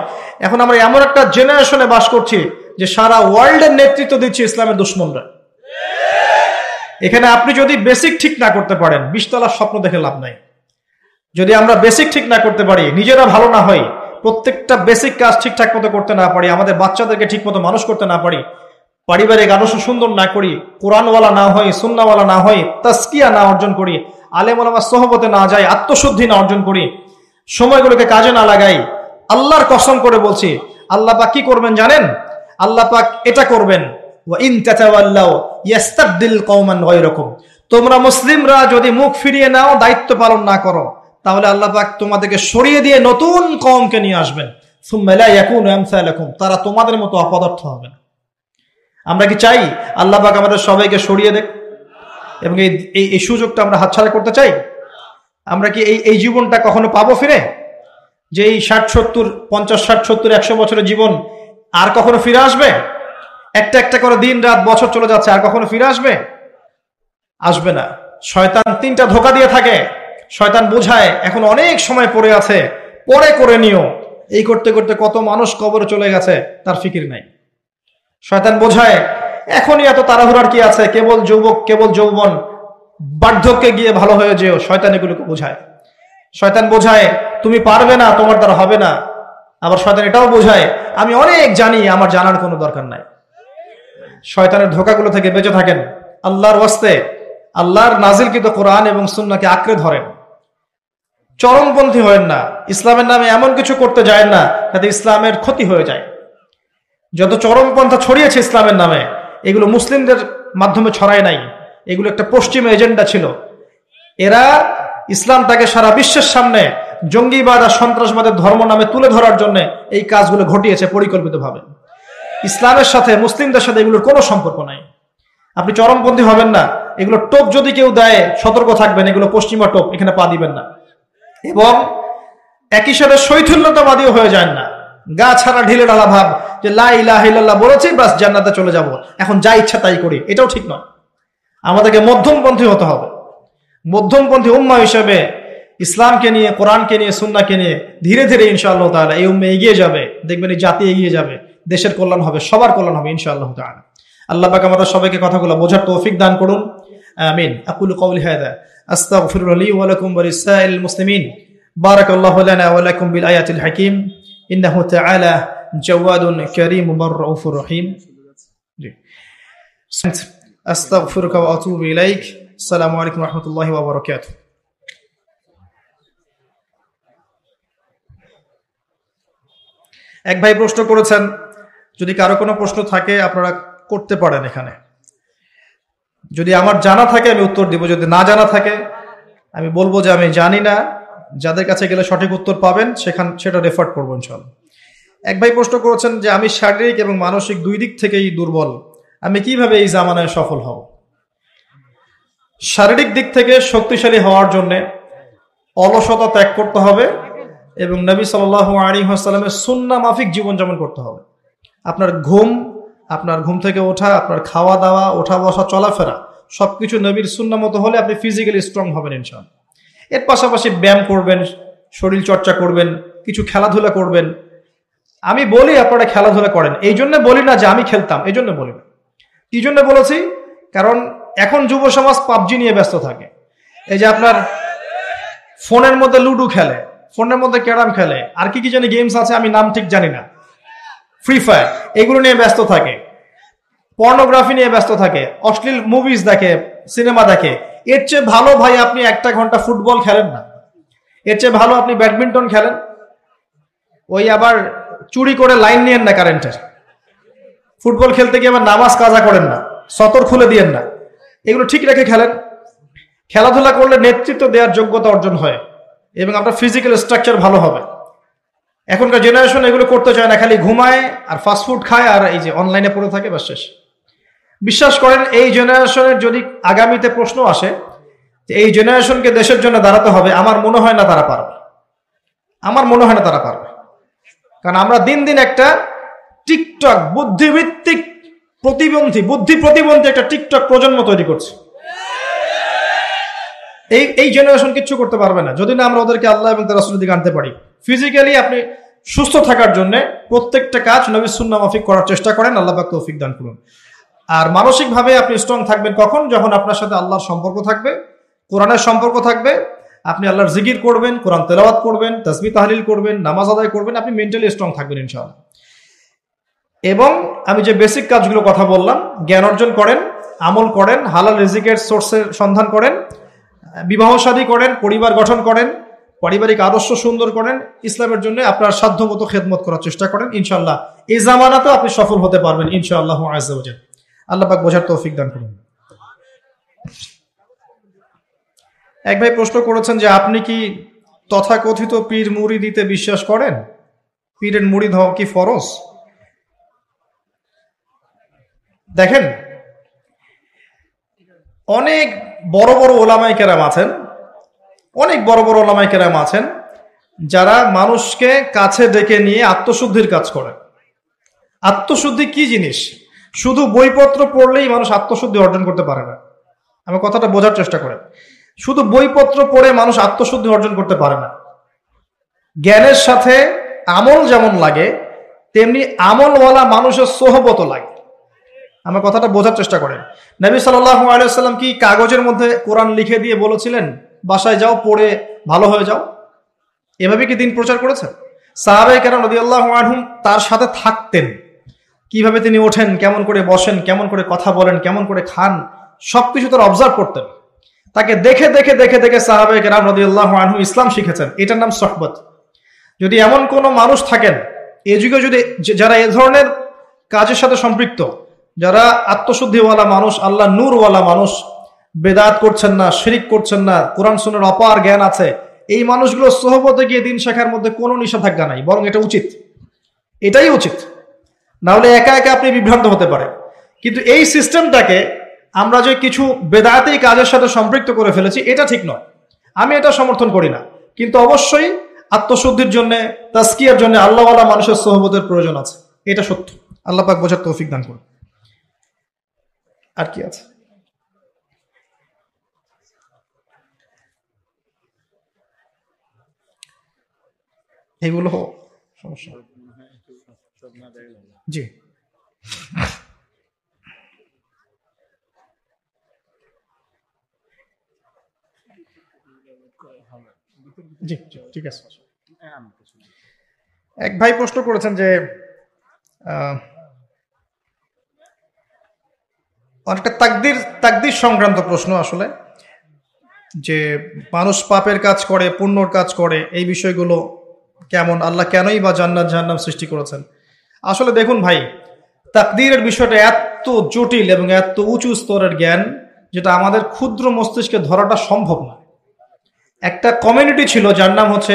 [SPEAKER 1] এখন আমরা এমন একটা জেনারেশনে বাস করছি যে সারা ওয়ার্ল্ডের নেতৃত্ব দিচ্ছে ইসলামের দুশমনরা। এখানে আপনি যদি বেসিক ঠিক না করতে পারেন, 20 তলার স্বপ্ন দেখে লাভ নাই। যদি আমরা বেসিক ঠিক না করতে পারি, নিজেরা ভালো না হই, প্রত্যেকটা বেসিক কাজ ঠিকঠাক মতো করতে না পারি, আমাদের বাচ্চাদেরকে ঠিক মতো মানুষ করতে না পারি, পারিবারিক আদর্শ সুন্দর না করি, কোরআনওয়ালা না হই, সুন্নাওয়ালা না হই, তাসকিয়া না অর্জন করি, আলেম ওলামার সোহবতে না যাই, আত্মশুদ্ধি না অর্জন করি, সময়গুলোকে কাজে না লাগাই, আল্লাহর কসম করে বলছি, আল্লাহ পাক কি করবেন জানেন? আল্লাহ পাক এটা করবেন, ওয়া ইন তাতাওয়াল্লাউ ইয়াস্তাবদিল কওমান গায়রাকুম। তোমরা মুসলিমরা যদি মুখ ফিরিয়ে নাও, দায়িত্ব পালন না করো, তাহলে আল্লাহ পাক তোমাদেরকে সরিয়ে দিয়ে নতুন কওমকে নিয়ে আসবেন। সুম্মা লা ইয়াকুনু আমসালাকুম, তারা তোমাদের মতো অপদার্থ হবে না। আমরা কি চাই আল্লাহ পাক আমাদের সবাইকে সরিয়ে দেখ এবং এই সুযোগটা আমরা হাতছাড়া করতে চাই? আমরা কি এই জীবনটা কখনো পাবো ফিরে? যে এই 60-70, 50, 60, 70, 100 বছরের জীবন আর কখনো ফিরে আসবে? একটা একটা করে দিন রাত বছর চলে যাচ্ছে, আর কখনো ফিরে আসবে? আসবে না। শয়তান 3টা ধোঁকা দিয়ে থাকে। শয়তান বোঝায় এখন অনেক সময় পড়ে আছে, পরে করে নিও। এই করতে করতে কত মানুষ কবরে চলে গেছে, তার ফিকির নাই। শয়তান বোঝায় এখনই এত তাড়াহুড়ার কি আছে, কেবল যৌবন, বার্ধক্যে গিয়ে ভালো হয়ে যেও। শয়তান এগুলোকে বোঝায়। শয়তান বোঝায় তুমি পারবে না, তোমার দ্বারা হবে না। আবার শয়তান এটাও বোঝায় আমি অনেক জানি, আমার জানার কোনো দরকার নাই। শয়তানের ধোঁকাগুলো থেকে বেঁচে থাকেন। আল্লাহর ওয়াস্তে আল্লাহর নাজিলকৃত কোরআন এবং সুন্নাহকে আঁকড়ে ধরেন। চরমপন্থী হয়েন না। ইসলামের নামে এমন কিছু করতে যায় না যাতে ইসলামের ক্ষতি হয়ে যায়। যত চরমপন্থা ছড়িয়েছে ইসলামের নামে, এগুলো মুসলিমদের মাধ্যমে ছড়ায় নাই, এগুলো একটা পশ্চিম এজেন্ডা ছিল। এরা ইসলামটাকে সারা বিশ্বের সামনে জঙ্গিবাদ আর সন্ত্রাসবাদের ধর্ম নামে তুলে ধরার জন্য এই কাজগুলো ঘটিয়েছে পরিকল্পিতভাবে। ইসলামের সাথে, মুসলিমদের সাথে এগুলোর কোনো সম্পর্ক নাই। আপনি চরমপন্থী হবেন না। এগুলো টোপ যদি কেউ দেয়, সতর্ক থাকবেন, এগুলো পশ্চিমা টোপ, এখানে পা দিবেন না। এবং একই সাথে শৈথিল্যতাবাদীও হয়ে যায় না। গা ছাড়া ঢিলে ঢালা ভাব যে লা ইলাহা ইল্লাল্লাহ বলেছি, বাস জান্নাতে চলে যাব, এখন যা ইচ্ছা তাই করি, এটাও ঠিক নয়। আমাদেরকে মধ্যমপন্থী হতে হবে। মধ্যমপন্থী উম্মাহ হিসেবে ইসলামকে নিয়ে, কোরআনকে নিয়ে, সুন্নাহকে নিয়ে ধীরে ধীরে ইনশাআল্লাহ তাআলা এই উম্মাহ এগিয়ে যাবে। দেখবেন এই জাতি এগিয়ে যাবে, দেশের কল্যাণ হবে, সবার কল্যাণ হবে ইনশাআল্লাহ তাআলা। আল্লাহ পাক আমাদের সবাইকে কথাগুলো বোঝার তৌফিক দান করুন। আমিন। আকুলু কওলি হাযা আস্তাগফিরু লি ওয়া লাকুম ওয়া লিসাইরিল মুসলিমিন। বারাকাল্লাহু লানা ওয়া লাকুম বিল আয়াতিল হাকীম। ইন্নাহু তাআলা জাওয়াদুন কারীমুর রাউফুর রহিম। জি, আস্তাগফিরুকা ওয়া আতুবু ইলাইক। আসসালামু আলাইকুম ওয়া রাহমাতুল্লাহি ওয়া বারাকাতুহু। এক ভাই প্রশ্ন করেছেন, যদি কারো কোনো প্রশ্ন থাকে আপনারা করতে পারেন এখানে। যদি আমার জানা থাকে আমি উত্তর দিব, যদি না জানা থাকে আমি বলবো যে আমি জানি না। যাদের কাছে গেলে সঠিক উত্তর পাবেন সেটা রেফার করবো ইনশাআল্লাহ। এক ভাই প্রশ্ন করেছেন যে আমি শারীরিক এবং মানসিক দুই দিক থেকেই দুর্বল, আমি কিভাবে এই জামানায় সফল হব? শারীরিক দিক থেকে শক্তিশালী হওয়ার জন্য অলসতা ত্যাগ করতে হবে এবং নবী সাল্লাল্লাহু আলাইহি ওয়াসাল্লামের সুন্নাহ মাফিক জীবনযাপন করতে হবে। আপনার ঘুম, আপনার ঘুম থেকে ওঠা, আপনার খাওয়া দাওয়া, ওঠা বসা, চলাফেরা সবকিছু নবীর সুন্নাহ মতো হলে আপনি ফিজিক্যালি স্ট্রং হবেন ইনশাআল্লাহ। এর পাশাপাশি ব্যায়াম করবেন, শরীর চর্চা করবেন, কিছু খেলাধুলা করবেন। আমি বলি আপনারা খেলাধুলা করেন, এই জন্য বলি না যে আমি খেলতাম, এই জন্য বলি না। কি জন্য বলেছি? কারণ এখন যুব সমাজ পাবজি নিয়ে ব্যস্ত থাকে। এই যে আপনার ফোনের মধ্যে লুডো খেলে, ফোনের মধ্যে ক্যারাম খেলে, আর কি কি জানি গেমস আছে আমি নাম ঠিক জানি না, ফ্রি ফায়ার, এগুলো নিয়ে ব্যস্ত থাকে, পর্নোগ্রাফি নিয়ে ব্যস্ত থাকে, অশ্লীল মুভিজ দেখে, সিনেমা দেখে। এর চেয়ে ভালো ভাই আপনি 1 ঘন্টা ফুটবল খেলেন না, এর চেয়ে ভালো আপনি ব্যাডমিন্টন খেলেন। ওই আবার চুরি করে লাইন নিয়েন না কারেন্টের, ফুটবল খেলতে গিয়ে আবার নামাজ কাজা করেন না, সতর খুলে দিয়েন না, এগুলো ঠিক রেখে খেলেন। খেলাধুলা করলে নেতৃত্ব দেওয়ার যোগ্যতা অর্জন হয় এবং আপনার ফিজিক্যাল স্ট্রাকচার ভালো হবে। এখনকার জেনারেশন এগুলো করতে চায় না, খালি ঘুমায় আর ফাস্টফুড খায় আর এই যে অনলাইনে পড়ে থাকে, বাস শেষ। বিশ্বাস করেন এই জেনারেশনের যদি আগামীতে প্রশ্ন আসে যে এই জেনারেশনকে দেশের জন্য দাঁড়াতে হবে, আমার মনে হয় না তারা পারবে, আমার মনে হয় না তারা পারবে। কারণ আমরা দিন দিন একটা টিকটক বুদ্ধিভিত্তিক বুদ্ধি প্রতিবন্ধী একটা টিকটক প্রজন্ম তৈরি করছি। এই জেনারেশন কিচ্ছু করতে পারবে না যদি না আমরা ওদেরকে আল্লাহ এবং তার রাসূলের দিকে আনতে পারি। ফিজিক্যালি আপনি সুস্থ থাকার জন্য প্রত্যেকটা কাজ নবী সুন্নাহ মাফিক করার চেষ্টা করেন, আল্লাহ পাক তৌফিক দান করুন। আর মানসিকভাবে আপনি স্ট্রং থাকবেন কখন? যখন আপনার সাথে আল্লাহর সম্পর্ক থাকবে, কোরআনের সম্পর্ক থাকবে, আপনি আল্লাহর জিকির করবেন, কোরআন তেলাওয়াত করবেন, তাসবিহ তাহলিল করবেন, নামাজ আদায় করবেন, আপনি মেন্টালি স্ট্রং থাকবেন ইনশাআল্লাহ। এবং আমি যে বেসিক কাজগুলো কথা বললাম, জ্ঞান অর্জন করেন, আমল করেন, হালাল রিজিকের সোর্সের সন্ধান করেন, বিবাহ শাদী করেন, পরিবার গঠন করেন, পারিবারিক আদর্শ সুন্দর করেন, ইসলামের জন্য আপনার সাধ্যমতো খেদমত করার চেষ্টা করেন, ইনশাআল্লাহ এই জামানাতেও আপনি সফল হতে পারবেন ইনশাআল্লাহ আযজা ওয়া জাল। আল্লাহ পাক বোঝার তৌফিক দান করুন। এক ভাই প্রশ্ন করেছেন যে আপনি কি তথাকথিত পীর মুরিদিতে বিশ্বাস করেন? পীরের মুরিদ হওয়া কি ফরজ? দেখেন, অনেক বড় বড় ওলামায়ে কেরাম আছেন, অনেক বড় বড় ওলামায়ে কেরাম আছেন যারা মানুষকে কাছে ডেকে নিয়ে আত্মশুদ্ধির কাজ করে। আত্মশুদ্ধি কি জিনিস? শুধু বইপত্র পড়লেই মানুষ আত্মশুদ্ধি অর্জন করতে পারে না। আমি কথাটা বোঝার চেষ্টা করেন। শুধু বইপত্র পড়ে মানুষ আত্মশুদ্ধি অর্জন করতে পারে না। জ্ঞানের সাথে আমল যেমন লাগে, তেমনি আমলওয়ালা মানুষের সোহবত লাগে। আমার কথাটা বোঝার চেষ্টা করেন। নবী সাল্লাল্লাহু আলাইহি ওয়াসাল্লাম কি কাগজের মধ্যে কোরআন লিখে দিয়ে বলেছিলেন বাসায় যাও পড়ে ভালো হয়ে যাও? এভাবে কি দিন প্রচার করেছেন? সাহাবায়ে কেরাম রাদিয়াল্লাহু আনহুম তার সাথে থাকতেন, কিভাবে তিনি ওঠেন, কেমন করে বসেন, কেমন করে কথা বলেন, কেমন করে খান, সবকিছু তারা অবজার্ভ করতেন। তাকে দেখে দেখে দেখে দেখে সাহাবায়ে কেরাম রাদিয়াল্লাহু আনহু ইসলাম শিখেছেন। এটার নাম সুহবত। যদি এমন কোনো মানুষ থাকেন এই যুগে, যদি যারা এ ধরনের কাজের সাথে সম্পৃক্ত, যারা আত্মশুদ্ধিওয়ালা মানুষ, আল্লাহ নূরওয়ালা মানুষ, বেদাত করছেন না, শিরিক করছেন না, কোরআন সুন্নাহর অপার জ্ঞান আছে, এই মানুষগুলো সোহবতে গিয়ে দিন শেখার মধ্যে কোনো নিষেধাজ্ঞা নাই, বরং এটা উচিত, এটাই উচিত। না হলে একা একা আপনি বিভ্রান্ত হতে পারেন। কিন্তু এই সিস্টেমটাকে আমরা যে কিছু বেদাতি কাজের সাথে সম্পৃক্ত করে ফেলেছি, এটা ঠিক নয়। আমি এটা সমর্থন করি না। কিন্তু অবশ্যই আত্মশুদ্ধির জন্য, তাজকিয়ার জন্য আল্লাহওয়ালা মানুষের সোহবতের প্রয়োজন আছে, এটা সত্য। আল্লাহ পাক বোঝার তৌফিক দান করুন। আর কি আছে? এইগুলো সমস্যা। জি, জি, ঠিক আছে। এক ভাই প্রশ্ন করেছেন যে অনেকটা তাকদির সংক্রান্ত প্রশ্ন আসলে, যে মানুষ পাপের কাজ করে, পুণ্যর কাজ করে, এই বিষয়গুলো কেমন, আল্লাহ কেনই বা জান্নাত জাহান্নাম সৃষ্টি করেছেন। আসলে দেখুন ভাই, তাকদীরের বিষয়টা এত জটিল এবং এত উঁচু স্তরের জ্ঞান, যেটা আমাদের ক্ষুদ্র মস্তিষ্কে ধরাটা সম্ভব না। একটা কমিউনিটি ছিল যার নাম হচ্ছে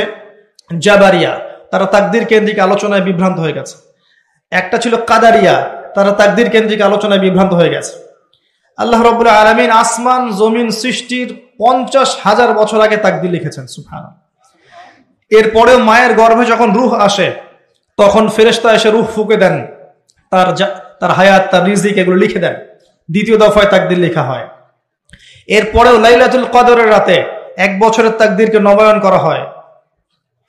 [SPEAKER 1] জাবারিয়া, তারা তাকদীর কেন্দ্রিক আলোচনায় বিভ্রান্ত হয়ে গেছে। একটা ছিল কাদারিয়া, তারা তাকদীর কেন্দ্রিক আলোচনায় বিভ্রান্ত হয়ে গেছে। আল্লাহ রাব্বুল আলামিন আসমান জমিন সৃষ্টির 50,000 বছর আগে তাকদীর লিখেছেন, সুবহানাল্লাহ। এরপরেও মায়ের গর্ভে যখন রূহ আসে, তখন ফেরেশতা এসে রূহ ফুঁকে দেন, তার হায়াত, তার রিজিক এগুলো লিখে দেন। দ্বিতীয় দফায় তাকদির লেখা হয়। এরপরেও লাইলাতুল কদরের রাতে 1 বছরের তাকদিরকে নবায়ন করা হয়।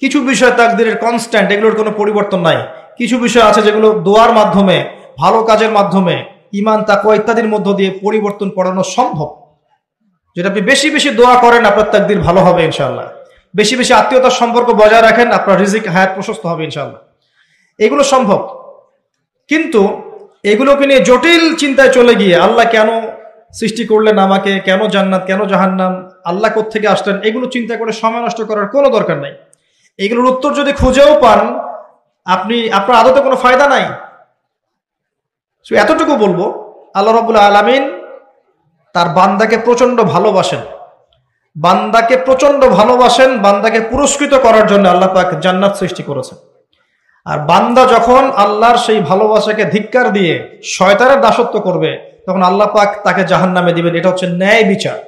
[SPEAKER 1] কিছু বিষয় তাকদিরের কনস্ট্যান্ট, এগুলোর কোনো পরিবর্তন নাই। কিছু বিষয় আছে যেগুলো দোয়ার মাধ্যমে, ভালো কাজের মাধ্যমে, ঈমান তাকওয়া ইত্যাদির মধ্য দিয়ে পরিবর্তন করানো সম্ভব। যদি আপনি বেশি বেশি দোয়া করেন, আপনার তাকদির ভালো হবে ইনশাআল্লাহ। বেশি বেশি আত্মীয়তার সম্পর্ক বজায় রাখেন, আপনার রিজিক, হায়াত প্রশস্ত হবে ইনশাআল্লাহ। এগুলো সম্ভব। কিন্তু এগুলোকে নিয়ে জটিল চিন্তায় চলে গিয়ে আল্লাহ কেন সৃষ্টি করলেন আমাকে, কেন জান্নাত, কেন জাহান্নাম, আল্লাহ কোত্থেকে আসলেন, এগুলো চিন্তা করে সময় নষ্ট করার কোনো দরকার নাই। এগুলোর উত্তর যদি খুঁজেও পান, আপনার আদতে কোনো ফায়দা নাই। এতটুকু বলবো, আল্লাহ রাব্বুল আলামিন তার বান্দাকে প্রচন্ড ভালোবাসেন। বান্দাকে প্রচন্ড ভালোবাসেন, বান্দাকে পুরস্কৃত করার জন্য আল্লাহ পাক জান্নাত সৃষ্টি করেছেন। আর বান্দা যখন আল্লাহর সেই ভালোবাসাকে ধিক্কার দিয়ে শয়তানের দাসত্ব করবে, তখন আল্লাহ পাক তাকে জাহান্নামে দিবেন। এটা হচ্ছে ন্যায় বিচার।